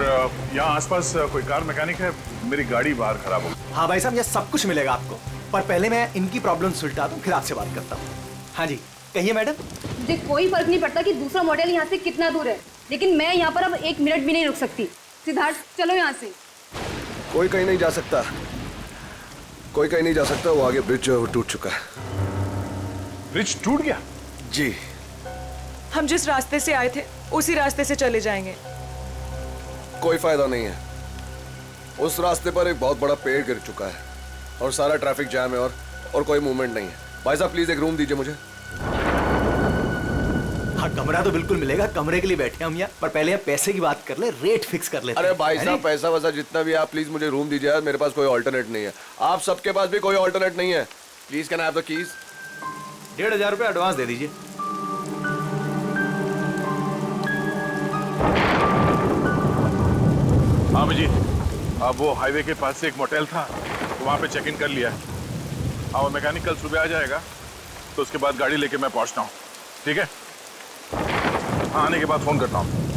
यहाँ आसपास कोई कार मैकेनिक है? मेरी गाड़ी बाहर खराब हो। हाँ भाई साहब, ये सब कुछ मिलेगा आपको, पर पहले मैं इनकी प्रॉब्लम सुलझा दूं, फिर आपसे बात करता हूँ। हाँ जी, कहिए मैडम। मुझे कोई फर्क नहीं पड़ता कि दूसरा मॉडल यहाँ से कितना दूर है, लेकिन मैं यहाँ पर अब 1 मिनट भी नहीं रुक सकती। सिद्धार्थ, चलो यहाँ से। कोई कहीं नहीं जा सकता, कोई कहीं नहीं जा सकता। वो आगे ब्रिज जो है वो टूट चुका है। ब्रिज टूट गया? जी। हम जिस रास्ते से आए थे उसी रास्ते से चले जाएंगे। कोई फायदा नहीं है, उस रास्ते पर एक बहुत बड़ा पेड़ गिर चुका है और सारा ट्रैफिक जैम है और कोई मूवमेंट नहीं है। भाई साहब, प्लीज एक रूम दीजिए मुझे। हाँ, कमरा तो बिल्कुल मिलेगा, कमरे के लिए बैठे हम यहाँ, पर पहले आप पैसे की बात कर ले, रेट फिक्स कर लेते हैं। अरे भाई साहब, पैसा वैसा जितना भी आप प्लीज मुझे रूम दीजिए यार, मेरे पास कोई ऑल्टरनेट नहीं है। आप सबके पास भी कोई ऑल्टरनेट नहीं है। Please can I have the keys? 1500 रुपये एडवांस दे दीजिए। हाँ जी, अब वो हाईवे के पास से एक मोटेल था, तो वहाँ पे चेक इन कर लिया। अब मैकेनिक कल सुबह आ जाएगा, तो उसके बाद गाड़ी लेके मैं पहुँचता हूँ। ठीक है? हाँ, आने के बाद फोन करता हूँ।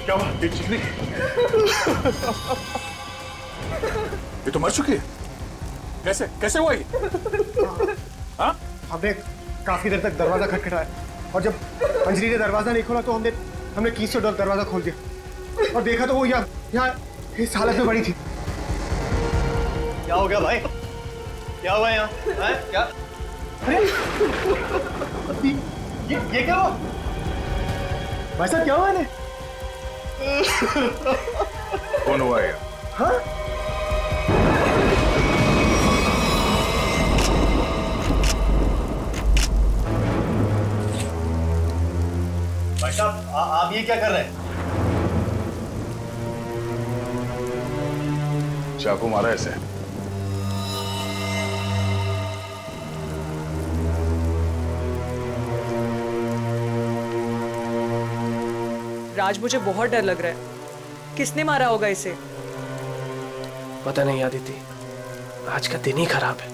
क्या हुआ? ये चिकनी? ये तो मर चुकी है। कैसे कैसे हुआ ये? हाँ? हमने काफी देर तक दरवाजा खटखटाया और जब अंजलि ने दरवाजा नहीं खोला तो हमने कीज से दरवाजा खोल दिया और देखा तो वो यहाँ इस हालत में पड़ी थी। क्या हो गया भाई? क्या हुआ यहाँ? क्या? अरे ये क्या हुआ? भाई साहब, क्या हुआ इन्हें? कौन हुआ ये? हाँ? भाई साहब, आप ये क्या कर रहे हैं? चाकू मारा ऐसे। राज, मुझे बहुत डर लग रहा है। किसने मारा होगा इसे? पता नहीं आदिति, आज का दिन ही खराब है।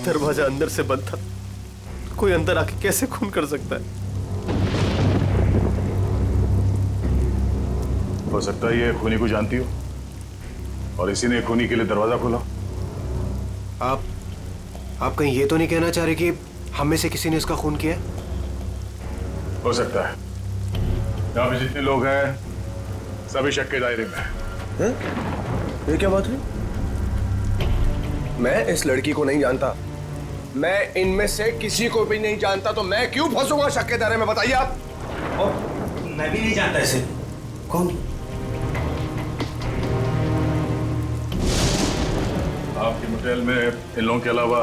दरवाजा अंदर से बंद था, कोई अंदर आके कैसे खून कर सकता है? हो सकता है ये खूनी को जानती हो और इसी ने खूनी के लिए दरवाजा खोला। आप कहीं ये तो नहीं कहना चाह रहे कि हम में से किसी ने इसका खून किया? हो सकता है। यहाँ पे जितने लोग हैं सभी शक के दायरे में हैं। ये क्या बात हुई? मैं इस लड़की को नहीं जानता, मैं इनमें से किसी को भी नहीं जानता, तो मैं क्यों फंसूंगा शक के दायरे में? बताइए आप। मैं भी नहीं जानता इसे। कौन? आपके मोटेल में इन लोगों के अलावा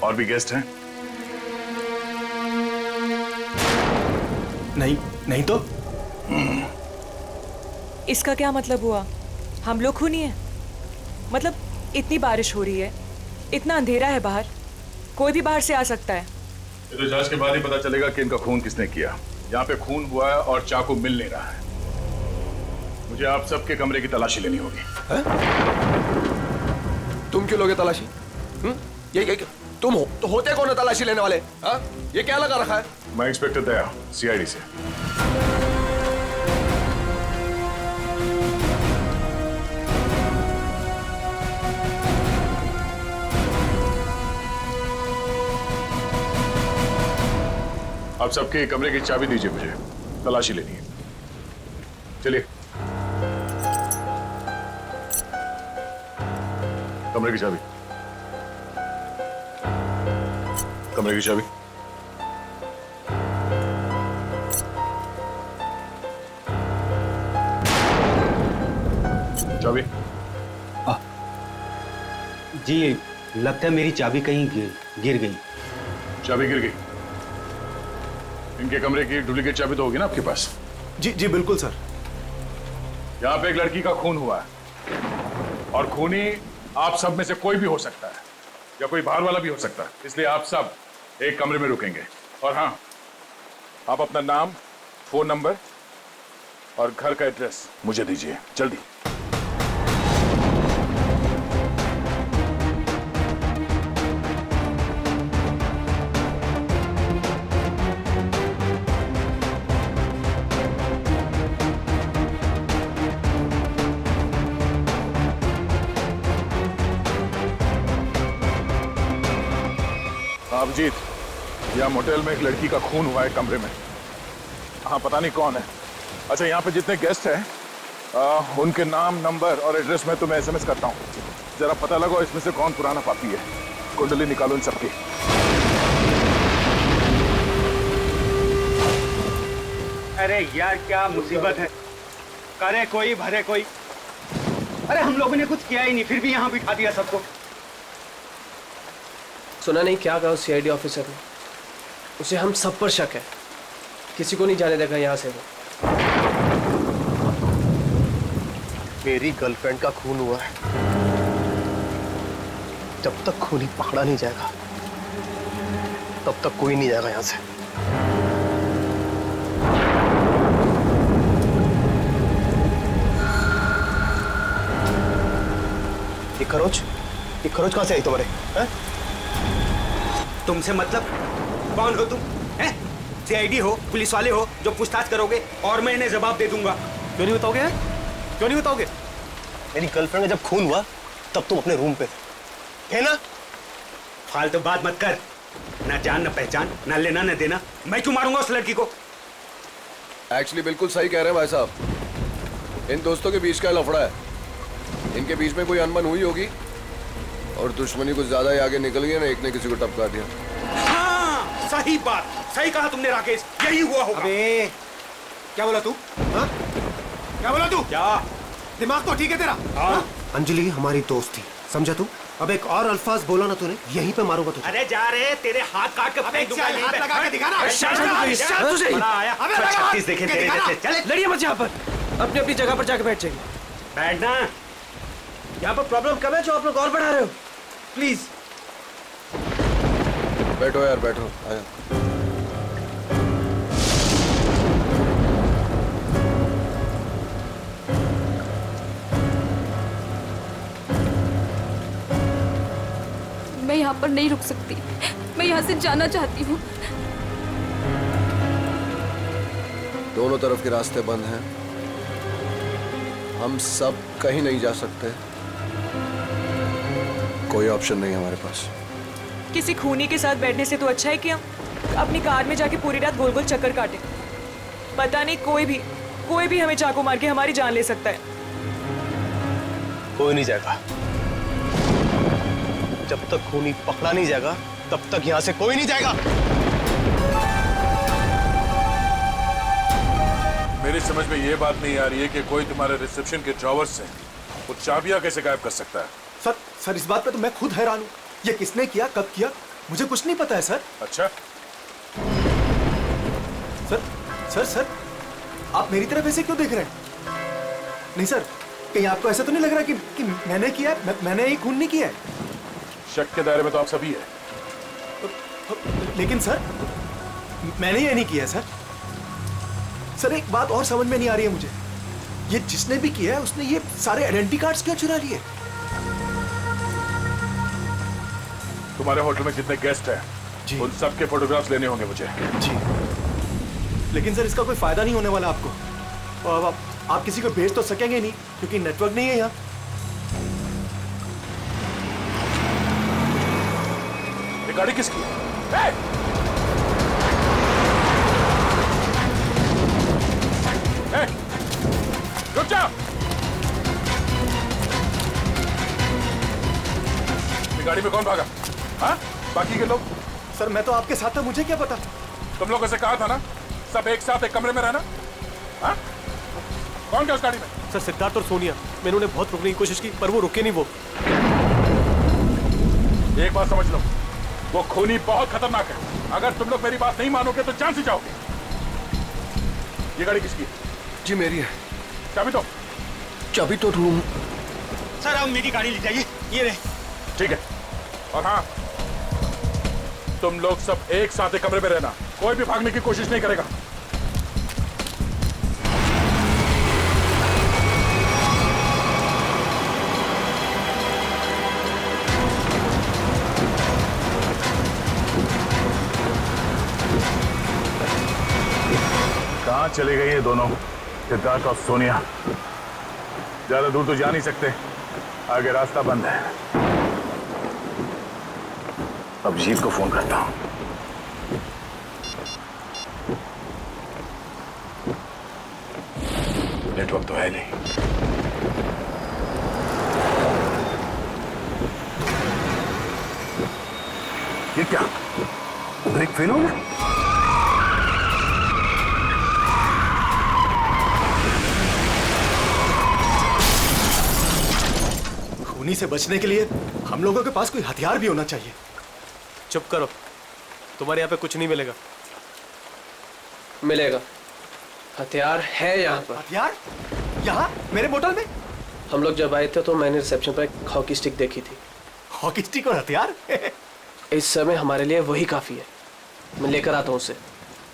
और भी गेस्ट हैं? नहीं तो? इसका क्या मतलब हुआ? हम लोग खूनी हैं? मतलब इतनी बारिश हो रही है, इतना अंधेरा है बाहर, कोई भी बाहर से आ सकता है। ये तो जांच के बाद ही पता चलेगा कि इनका खून किसने किया। यहाँ पे खून हुआ है और चाकू मिल नहीं रहा है। मुझे आप सबके कमरे की तलाशी लेनी होगी। तुम क्यों लोगे तलाशी? ये तुम हो तो होते कौन है तलाशी लेने वाले? हा? ये क्या लगा रखा है? मैं इंस्पेक्टर दया, सीआईडी से। आप सबके कमरे की चाबी दीजिए, मुझे तलाशी लेनी है। चलिए। कमरे की चाबी। कमरे की चाबी। चाबी। जी लगता है मेरी चाबी कहीं गिर गई। चाबी गिर गई? इनके कमरे की डुप्लीकेट चाबी तो होगी ना आपके पास? जी बिल्कुल सर। यहाँ पे एक लड़की का खून हुआ है और खूनी आप सब में से कोई भी हो सकता है या कोई बाहर वाला भी हो सकता है, इसलिए आप सब एक कमरे में रुकेंगे। और हाँ, आप अपना नाम, फोन नंबर और घर का एड्रेस मुझे दीजिए जल्दी। अभिजीत, यहाँ मोटेल में एक लड़की का खून हुआ है कमरे में। हाँ, पता नहीं कौन है। अच्छा, यहाँ पे जितने गेस्ट हैं उनके नाम, नंबर और एड्रेस में तुम्हें एसएमएस करता हूँ। जरा पता लगाओ इसमें से कौन पुराना पापी है। कुंडली निकालो इन सबकी। अरे यार क्या मुसीबत है। करे कोई भरे कोई। अरे हम लोगों ने कुछ किया ही नहीं, फिर भी यहाँ बिठा दिया सबको। सुना नहीं क्या कहा उस सीआईडी ऑफिसर ने? उसे हम सब पर शक है, किसी को नहीं जाने देगा यहाँ से वो। मेरी गर्लफ्रेंड का खून हुआ है, जब तक खूनी पकड़ा नहीं जाएगा तब तक कोई नहीं जाएगा यहाँ से। ये खरोच कहाँ से आई तुम्हारे? हैं? तुमसे मतलब? कौन हो तुम? हैं? सीआईडी हो, पुलिस वाले हो जो पूछताछ करोगे और मैं इन्हें जवाब दे दूंगा। क्यों नहीं बताओगे? क्यों नहीं बताओगे? मेरी गर्लफ्रेंड का जब खून हुआ तब तुम अपने रूम पे थे ना? फालतू बात मत कर। ना जान, ना पहचान, ना लेना, ना देना। मैं क्यों मारूंगा उस लड़की को? एक्चुअली बिल्कुल सही कह रहे हैं भाई साहब। इन दोस्तों के बीच का लफड़ा है। इनके बीच में कोई अनबन हुई होगी और दुश्मनी कुछ ज्यादा ही आगे निकल गई ना, एक ने किसी को टपका दिया। हाँ, सही बात, सही कहा तुमने राकेश, यही हुआ होगा। अबे क्या बोला तू? हाँ? क्या बोला तू? क्या दिमाग तो ठीक है तेरा? हाँ? अंजलि हमारी दोस्त थी, समझा तू? अब एक और अल्फाज बोला ना तूने, यहीं पे मारूंगा तुझे। अरे जा रे, तेरे हाथ काट के फेंक दूंगा। हाथ लगा के दिखा ना। छत्तीस देखे तेरे जैसे। चल लड़िए मत यहाँ पर, अपनी अपनी जगह पर जाके बैठ जाइए। बैठना। यहाँ पर प्रॉब्लम कब है जो आप लोग और बढ़ा रहे हो? प्लीज बैठो यार, बैठो। आया। यहाँ पर नहीं रुक सकती। मैं यहाँ से जाना चाहती हूँ। दोनों तरफ के रास्ते बंद हैं। हम सब कहीं नहीं जा सकते। कोई ऑप्शन नहीं हमारे पास। किसी खूनी के साथ बैठने से तो अच्छा है कि हम अपनी कार में जाके पूरी रात गोल गोल चक्कर काटे। पता नहीं कोई भी हमें चाकू मार के हमारी जान ले सकता है। कोई नहीं जाएगा। जब तक खूनी पकड़ा नहीं जाएगा तब तक यहाँ से कोई नहीं जाएगा। मेरी समझ में ये बात नहीं आ रही है कि कोई तुम्हारे रिसेप्शन के ड्रॉवर से वो चाबियां कैसे गायब कर सकता है। सर इस बात पे तो मैं खुद हैरान हूँ। ये किसने किया, कब किया, मुझे कुछ नहीं पता है सर। अच्छा सर आप मेरी तरफ ऐसे क्यों देख रहे हैं? नहीं सर, कहीं आपको ऐसा तो नहीं लग रहा कि मैंने किया है? मैंने ही खून नहीं किया है। शक के दायरे में तो आप सभी है। लेकिन सर मैंने ये नहीं किया है सर। एक बात और समझ में नहीं आ रही है मुझे। ये जिसने भी किया है उसने ये सारे आइडेंटिटी कार्ड्स क्यों चुरा लिए? तुम्हारे होटल में जितने गेस्ट हैं उन सबके फोटोग्राफ्स लेने होंगे मुझे। जी लेकिन सर इसका कोई फायदा नहीं होने वाला आपको। और आप किसी को भेज तो सकेंगे नहीं क्योंकि नेटवर्क नहीं है यहाँ। ये गाड़ी किसकी है? रुक जा। ये गाड़ी में कौन भागा? हाँ? बाकी के लोग? सर मैं तो आपके साथ था, मुझे क्या पता। तुम लोगों से कहा था ना सब एक साथ एक कमरे में रहना। हाँ? कौन गया उस गाड़ी में? सर सिद्धार्थ और सोनिया। मैंने उन्हें बहुत रोकने की कोशिश की पर वो रुके नहीं। वो एक बात समझ लो, वो खूनी बहुत खतरनाक है। अगर तुम लोग मेरी बात नहीं मानोगे तो जान से जाओगे। ये गाड़ी किसकी है? जी मेरी है। चाबी तो रूम। सर आप मेरी गाड़ी ले जाइए, ये रहे। ठीक है। और हाँ, तुम लोग सब एक साथ एक कमरे में रहना, कोई भी भागने की कोशिश नहीं करेगा। कहाँ चली गई ये दोनों, सिद्धार्थ और सोनिया? ज्यादा दूर तो जा नहीं सकते, आगे रास्ता बंद है। अब जीत को फोन करता हूं। नेटवर्क तो है नहीं। ये क्या, ब्रेक फेल हो गया? खूनी से बचने के लिए हम लोगों के पास कोई हथियार भी होना चाहिए। चुप करो, तुम्हारे यहाँ पे कुछ नहीं मिलेगा। मिलेगा, हथियार है यहाँ पर। हथियार यहाँ मेरे बोतल में? हम लोग जब आए थे तो मैंने रिसेप्शन पर एक हॉकी स्टिक देखी थी। हॉकी स्टिक और हथियार? इस समय हमारे लिए वही काफी है। मैं लेकर आता हूँ उसे।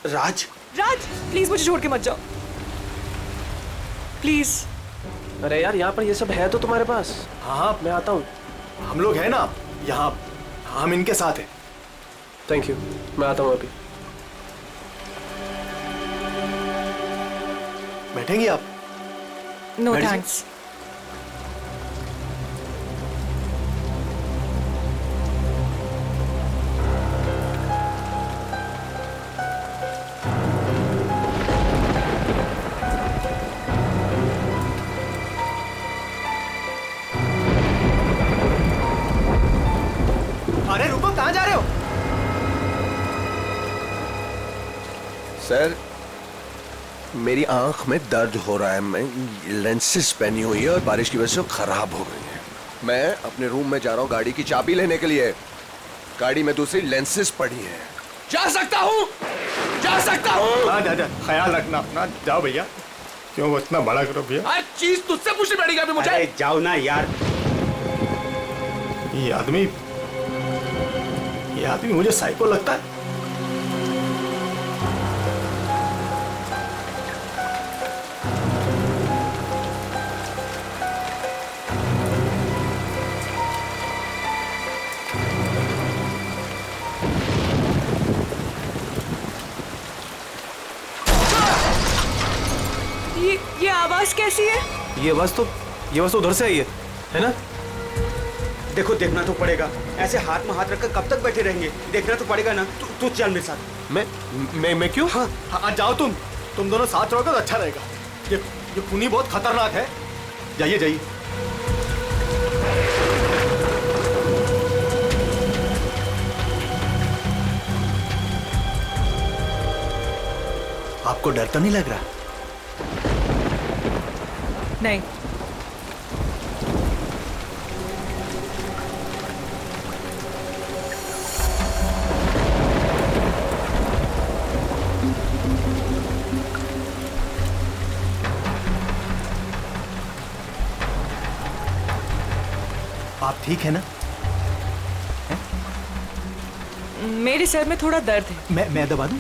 राज प्लीज मुझे छोड़ के मत जाओ प्लीज। अरे यार यहाँ पर ये सब है तो तुम्हारे पास। हाँ मैं आता हूँ। हम लोग हैं ना यहाँ, हम इनके साथ हैं। थैंक यू, मैं आता हूँ अभी। बैठेंगे आप? No thanks. अरे रुको, कहाँ जा रहे हो? सर मेरी आंख में दर्द हो रहा है। मैं लेंसेज पहनी हुई है और बारिश की वजह से खराब हो गई है। मैं अपने रूम में जा रहा हूँ गाड़ी की चाबी लेने के लिए। गाड़ी में दूसरी लेंसेज पड़ी है। जा सकता हूँ, जा सकता हूँ। हाँ जा, ख्याल रखना अपना। जाओ भैया, क्यों इतना बड़ा करो भैया। हर चीज तुझसे पूछनी पड़ेगी अभी मुझे। अरे जाओ ना यार। ये आदमी मुझे साइको लगता है। ये आवाज कैसी है? ये आवाज तो उधर से आई है ना? देखो, देखना तो पड़ेगा। ऐसे हाथ में हाथ रखकर कब तक बैठे रहेंगे? देखना तो पड़ेगा ना। तू चल मेरे साथ। मैं क्यों? हाँ जाओ तुम दोनों साथ रहोगे तो अच्छा रहेगा। ये खूनी बहुत खतरनाक है। जाइए जाइए। आपको डर तो नहीं लग रहा? नहीं। आप ठीक है ना? मेरे सर में थोड़ा दर्द है। मैं दबा दूं?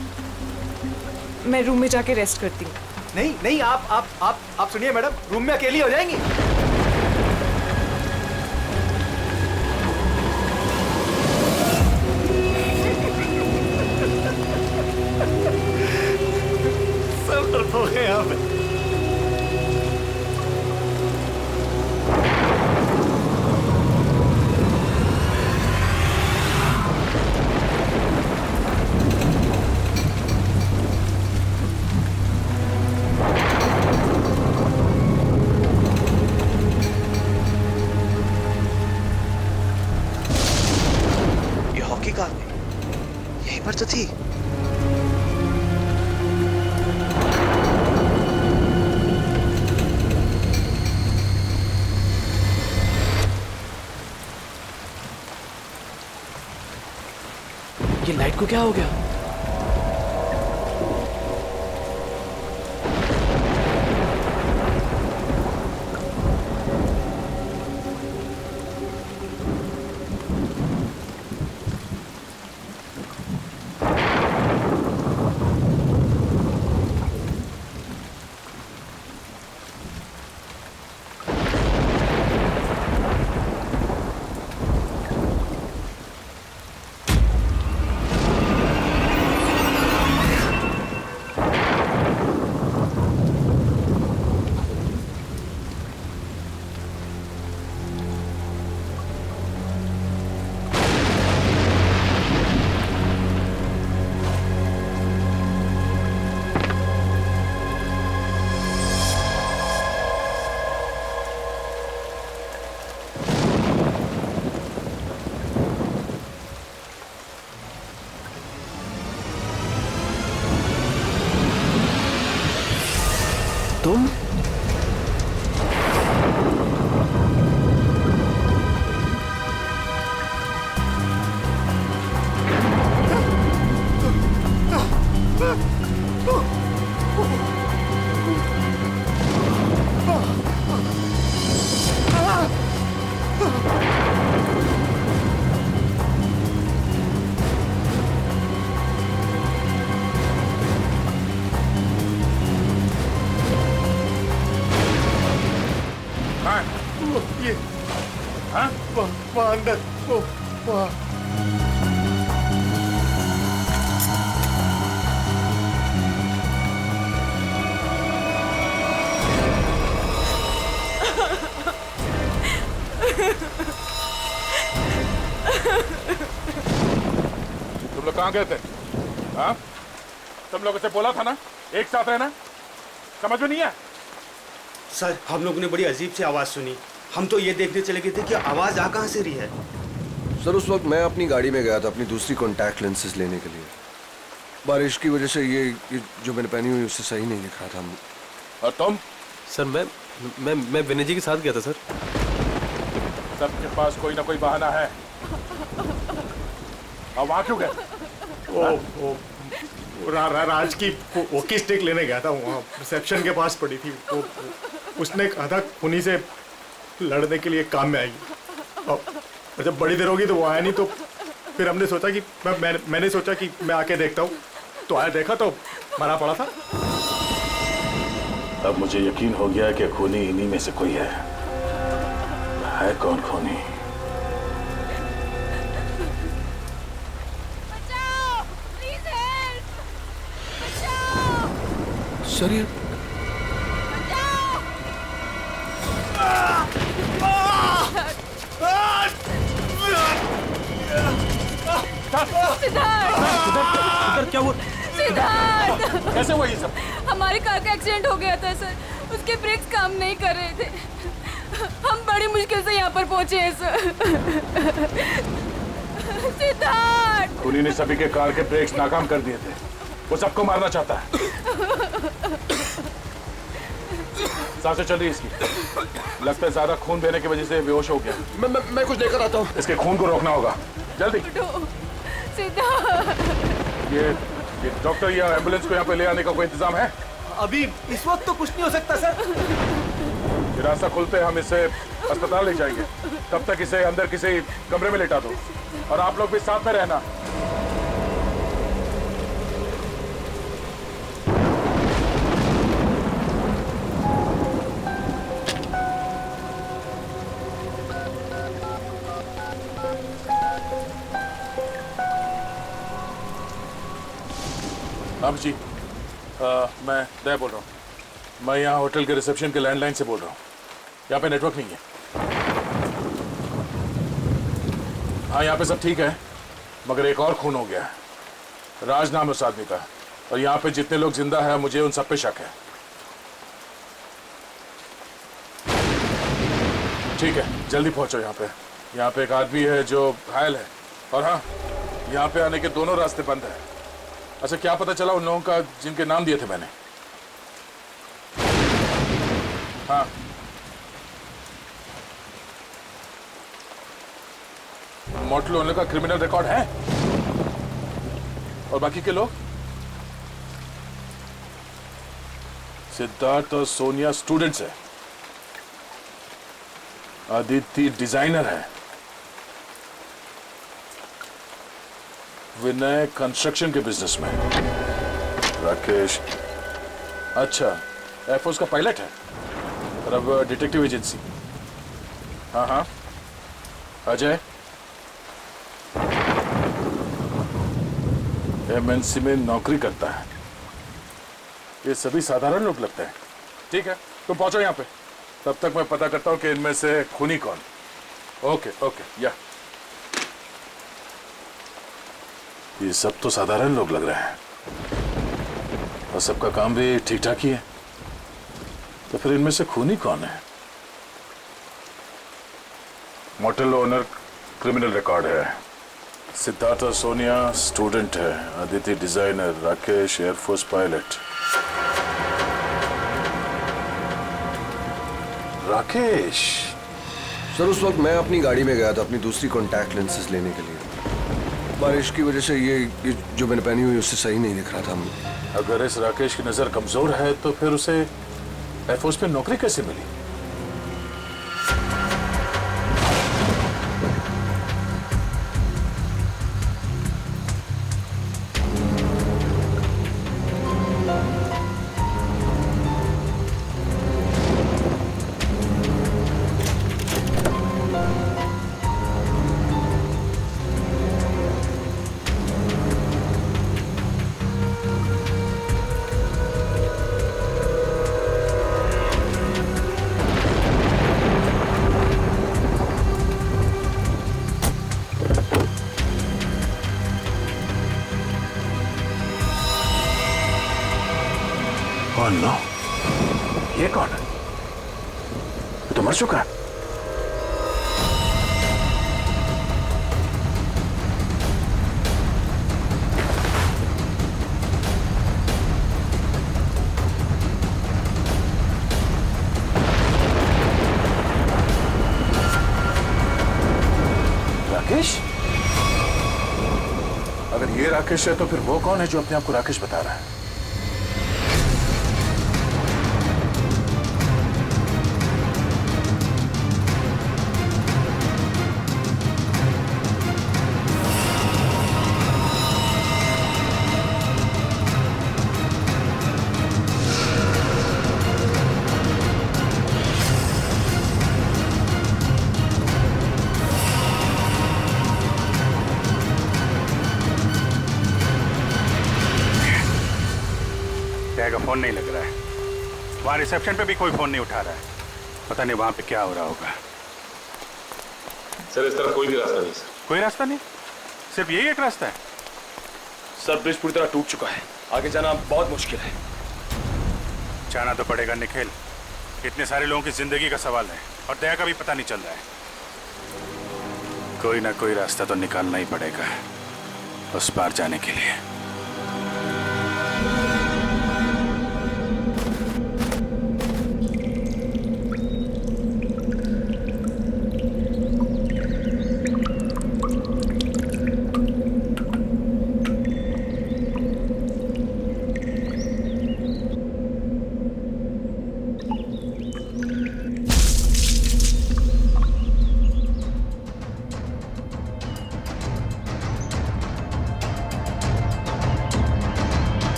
मैं रूम में जाके रेस्ट करती हूँ। नहीं, आप सुनिए मैडम, रूम में अकेली हो जाएंगी। सब डरपोक हैं यहाँ पे। यहीं पर तो थी। ये लाइट को क्या हो गया? तुम? ये वहाँ अंदर वहाँ। तुम लोग कहाँ गए थे? हाँ? तुम लोगों से बोला था ना एक साथ रहना, समझ में नहीं है? सर, हम लोगों ने बड़ी अजीब सी आवाज सुनी। हम तो ये देखने चले गए थे कि आवाज आ कहाँ से रही है। सर, उस वक्त मैं अपनी गाड़ी में गया था अपनी दूसरी कॉन्टैक्ट लेंसेज लेने के लिए। बारिश की वजह से ये जो मैंने पहनी हुई उससे सही नहीं दिख रहा था। और तुम? सर मैं विनय जी के साथ गया था सर। सबके पास कोई ना कोई बहाना है। और वहाँ क्यों गए? राज की वॉकी स्टिक लेने गया था, वहाँ रिसेप्शन के पास पड़ी थी। उसने कहा था खूनी से लड़ने के लिए काम में आएगी, और जब बड़ी देर होगी तो वो आया नहीं। तो फिर हमने सोचा कि मैंने सोचा कि मैं आके देखता हूँ। तो आया, देखा तो मरा पड़ा था। अब मुझे यकीन हो गया कि खूनी इन्हीं में से कोई है। कौन खूनी? सर, ये सिद्धार्थ क्या हुआ? सिद्धार्थ कैसे हुआ ये सब? हमारी कार का एक्सीडेंट हो गया था सर, उसके ब्रेक्स काम नहीं कर रहे थे, हम बड़ी मुश्किल से यहाँ पर पहुँचे हैं सर। सिद्धार्थ खूनी ने सभी के कार के ब्रेक्स नाकाम कर दिए थे, वो सबको मारना चाहता है। सांसें चल रही है इसकी, लगता है ज्यादा खून देने की वजह से बेहोश हो गया। मैं कुछ लेकर आता हूँ। इसके खून को रोकना होगा, जल्दी। सिद्धार्थ ये डॉक्टर या एम्बुलेंस को यहाँ पे ले आने का कोई इंतजाम है? अभी इस वक्त तो कुछ नहीं हो सकता सर। ये रास्ता खुलते हम इसे अस्पताल ले जाएंगे, तब तक इसे अंदर किसी कमरे में लेटा दो और आप लोग भी साथ में रहना। आप जी, मैं दया बोल रहा हूँ। मैं यहाँ होटल के रिसेप्शन के लैंडलाइन से बोल रहा हूँ। यहाँ पे नेटवर्क नहीं है। हाँ, यहाँ पे सब ठीक है, मगर एक और खून हो गया है। राज नाम है उस आदमी का, और यहाँ पे जितने लोग जिंदा हैं मुझे उन सब पे शक है। ठीक है, जल्दी पहुँचो यहाँ पे। यहाँ पे एक आदमी है जो घायल है, और हाँ, यहाँ पे आने के दोनों रास्ते बंद हैं। अच्छा, क्या पता चला उन लोगों का जिनके नाम दिए थे मैंने? हाँ, मोटल ओनर का क्रिमिनल रिकॉर्ड है, और बाकी के लोग? सिद्धार्थ और सोनिया स्टूडेंट्स है, आदित्य डिजाइनर है, विनय कंस्ट्रक्शन के बिजनेस में, राकेश अच्छा एयरफोर्स का पायलट है, और अब डिटेक्टिव एजेंसी। हाँ हाँ, अजय एमएनसी में नौकरी करता है। ये सभी साधारण लोग लगते हैं। ठीक है, तुम पहुंचो यहाँ पे, तब तक मैं पता करता हूँ कि इनमें से खूनी कौन। ओके ओके, या ये सब तो साधारण लोग लग रहे हैं, और सबका काम भी ठीक ठाक ही है, तो फिर इनमें से खूनी कौन है? मोटल ओनर क्रिमिनल रिकॉर्ड है, सिद्धार्थ और सोनिया स्टूडेंट है, Aditya designer, Rakesh air force pilot. Rakesh sir, उस वक्त मैं अपनी गाड़ी में गया था अपनी दूसरी कॉन्टैक्ट लेंसेज लेने के लिए। बारिश की वजह से ये जो मैंने पहनी हुई उससे सही नहीं दिख रहा था। अगर इस राकेश की नजर कमजोर है तो फिर उसे एयरफोर्स में नौकरी कैसे मिली? नो, ये कौन है? ये तो मर चुका है। राकेश? अगर ये राकेश है तो फिर वो कौन है जो अपने आप को राकेश बता रहा है? का फोन नहीं लग रहा है, वहां रिसेप्शन पे भी कोई फोन नहीं उठा रहा है। पता नहीं वहां पे क्या हो रहा होगा। सर इस तरफ कोई भी रास्ता नहीं सर। कोई रास्ता नहीं, सिर्फ यही एक रास्ता है? सर ब्रिज पूरी तरह टूट चुका है, आगे जाना बहुत मुश्किल है। जाना तो पड़ेगा निखिल, इतने सारे लोगों की जिंदगी का सवाल है और दया का भी पता नहीं चल रहा है। कोई ना कोई रास्ता तो निकालना ही पड़ेगा उस पार जाने के लिए।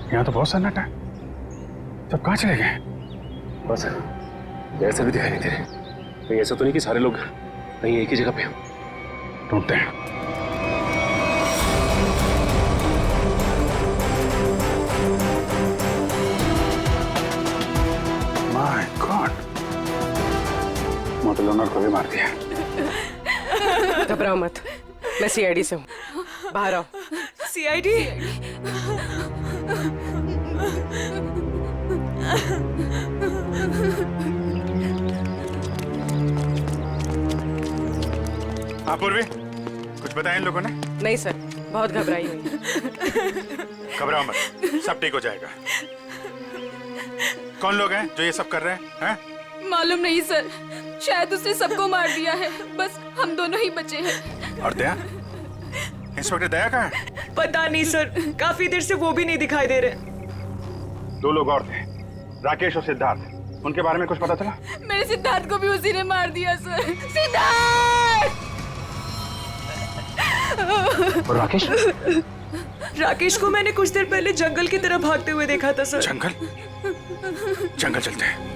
यहाँ तो बहुत सन्नाटा है, सब कहाँ चले गए? बस ऐसा भी दिखाई नहीं दे रहे। कहीं ऐसा तो नहीं कि सारे लोग कहीं एक ही जगह पे हो? ढूंढते हैं। माय गॉड, मोटल ओनर को भी मार दिया। घबराओ मत, मैं सीआईडी से हूँ, बाहर आओ। सीआईडी? हाँ पूर्वी, कुछ बताया इन लोगों ने? नहीं सर, बहुत घबराई हुई। घबराओ मत, सब ठीक हो जाएगा। कौन लोग हैं जो ये सब कर रहे हैं? मालूम नहीं सर, शायद उसने सबको मार दिया है, बस हम दोनों ही बचे हैं। और दया? इंस्पेक्टर दया कहाँ है? पता नहीं सर, काफी देर से वो भी नहीं दिखाई दे रहे। दो लोग और थे, राकेश और सिद्धार्थ, उनके बारे में कुछ पता चला? मेरे सिद्धार्थ को भी उसी ने मार दिया सर। सिद्धार्थ! और राकेश? राकेश को मैंने कुछ देर पहले जंगल की तरफ भागते हुए देखा था सर। जंगल? जंगल चलते हैं।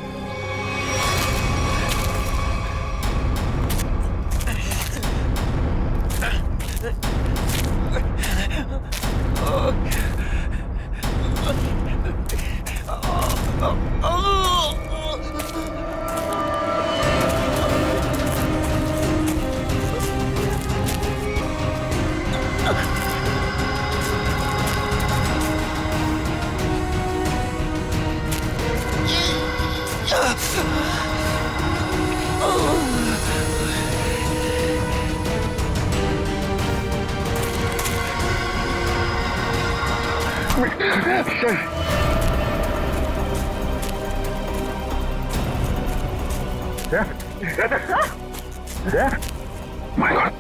माय गॉड,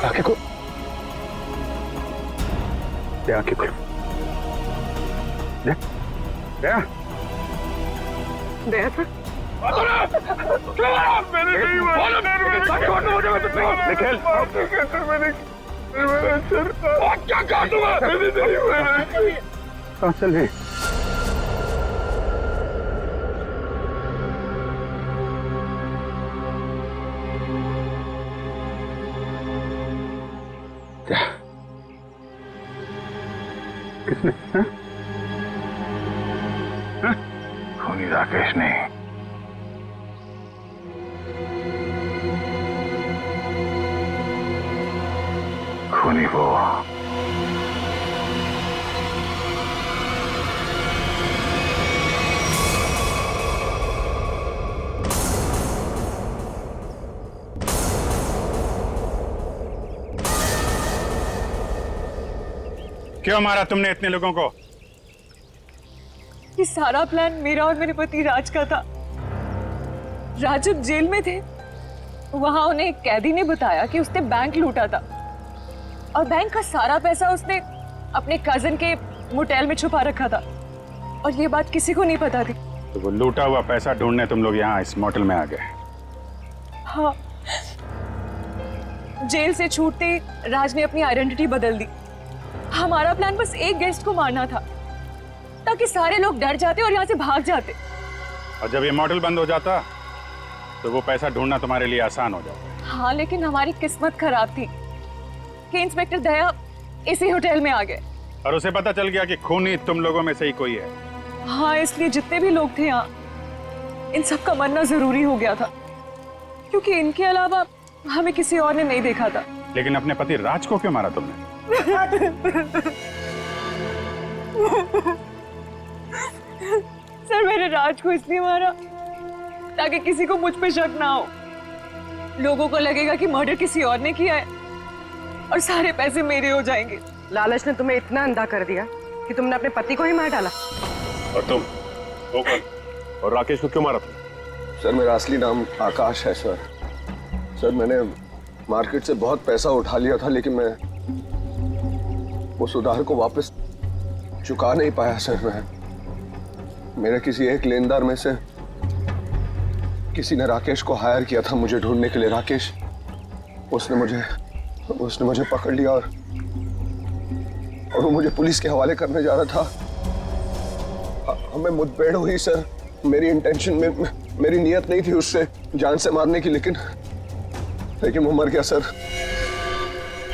आंखें खोल, आंखें खोल, दया सर, निखिल, क्या काटूंगा? कहाँ चले? क्या? किसने? खूनी राकेश ने। खूनी वो। क्यों मारा तुमने इतने लोगों को? ये सारा प्लान मेरा और मेरे पति राज का था। राज जब जेल में थे, वहां उन्हें एक कैदी ने बताया कि उसने बैंक लूटा था और बैंक का सारा पैसा उसने अपने कजिन के मोटेल में छुपा रखा था और ये बात किसी को नहीं पता थी। तो वो लूटा हुआ पैसा ढूंढने तुम लोग यहाँ इस मोटेल में आ गए? हाँ, जेल से छूटते राज ने अपनी आइडेंटिटी बदल दी हमारा प्लान बस एक गेस्ट को मारना था ताकि सारे लोग डर जाते और यहाँ से भाग जाते। और जब ये मॉडल बंद हो जाता तो वो पैसा ढूंढना तुम्हारे लिए आसान हो जाता। हाँ, लेकिन हमारी किस्मत खराब थी कि इंस्पेक्टर दया इसी होटल में आ गए और उसे पता चल गया कि खूनी तुम लोगों में से ही कोई है। हाँ, इसलिए जितने भी लोग थे यहाँ, इन सब का मरना जरूरी हो गया था, क्योंकि इनके अलावा हमें किसी और ने नहीं देखा था। लेकिन अपने पति राज को क्यों मारा तुमने? सर, मैंने राज को इसलिए मारा ताकि किसी को मुझ पे शक ना हो। लोगों को लगेगा कि मर्डर किसी और ने किया है और सारे पैसे मेरे हो जाएंगे। लालच ने तुम्हें इतना अंधा कर दिया कि तुमने अपने पति को ही मार डाला। और तुम वो कौन? और राकेश को क्यों मारा तुम? सर, मेरा असली नाम आकाश है सर। सर, मैंने मार्केट से बहुत पैसा उठा लिया था, लेकिन मैं उस उधार को वापस चुका नहीं पाया सर। मेरे किसी एक लेनदार में से किसी ने राकेश को हायर किया था मुझे ढूंढने के लिए। राकेश उसने मुझे पकड़ लिया और वो मुझे पुलिस के हवाले करने जा रहा था। हमें मुठभेड़ हुई सर। मेरी इंटेंशन में मेरी नियत नहीं थी उससे जान से मारने की, लेकिन वो मर गया सर।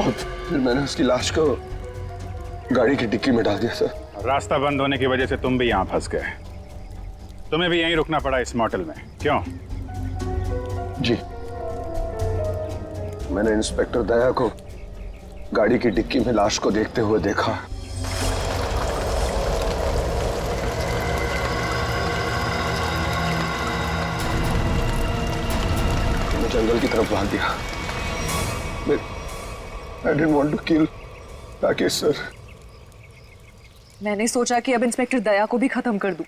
और फिर मैंने उसकी लाश को गाड़ी की डिक्की में डाल दिया सर। रास्ता बंद होने की वजह से तुम भी यहाँ फंस गए। तुम्हें भी यहीं रुकना पड़ा इस मोटल में, क्यों? जी, मैंने इंस्पेक्टर दया को गाड़ी की डिक्की में लाश को देखते हुए देखा। मैं जंगल की तरफ भाग गया। I didn't want to kill Rakesh sir. मैंने सोचा कि अब इंस्पेक्टर दया को भी खत्म कर दूं,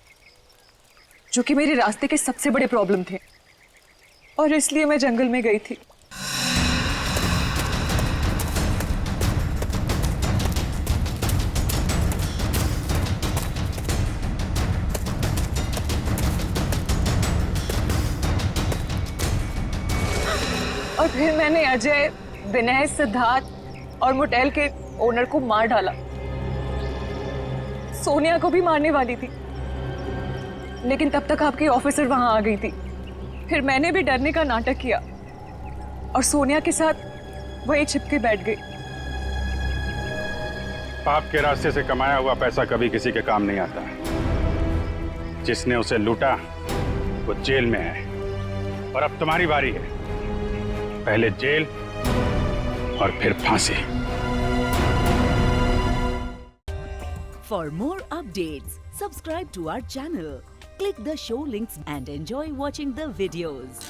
जो कि मेरे रास्ते के सबसे बड़े प्रॉब्लम थे, और इसलिए मैं जंगल में गई थी। और फिर मैंने अजय, विनय, सिद्धार्थ और मोटेल के ओनर को मार डाला। सोनिया को भी मारने वाली थी, लेकिन तब तक आपकी ऑफिसर वहां आ गई थी। फिर मैंने भी डरने का नाटक किया और सोनिया के साथ वहीं छिपके बैठ गई। पाप के रास्ते से कमाया हुआ पैसा कभी किसी के काम नहीं आता। जिसने उसे लूटा वो जेल में है, और अब तुम्हारी बारी है। पहले जेल और फिर फांसी। For more updates, subscribe to our channel, click the show links and enjoy watching the videos.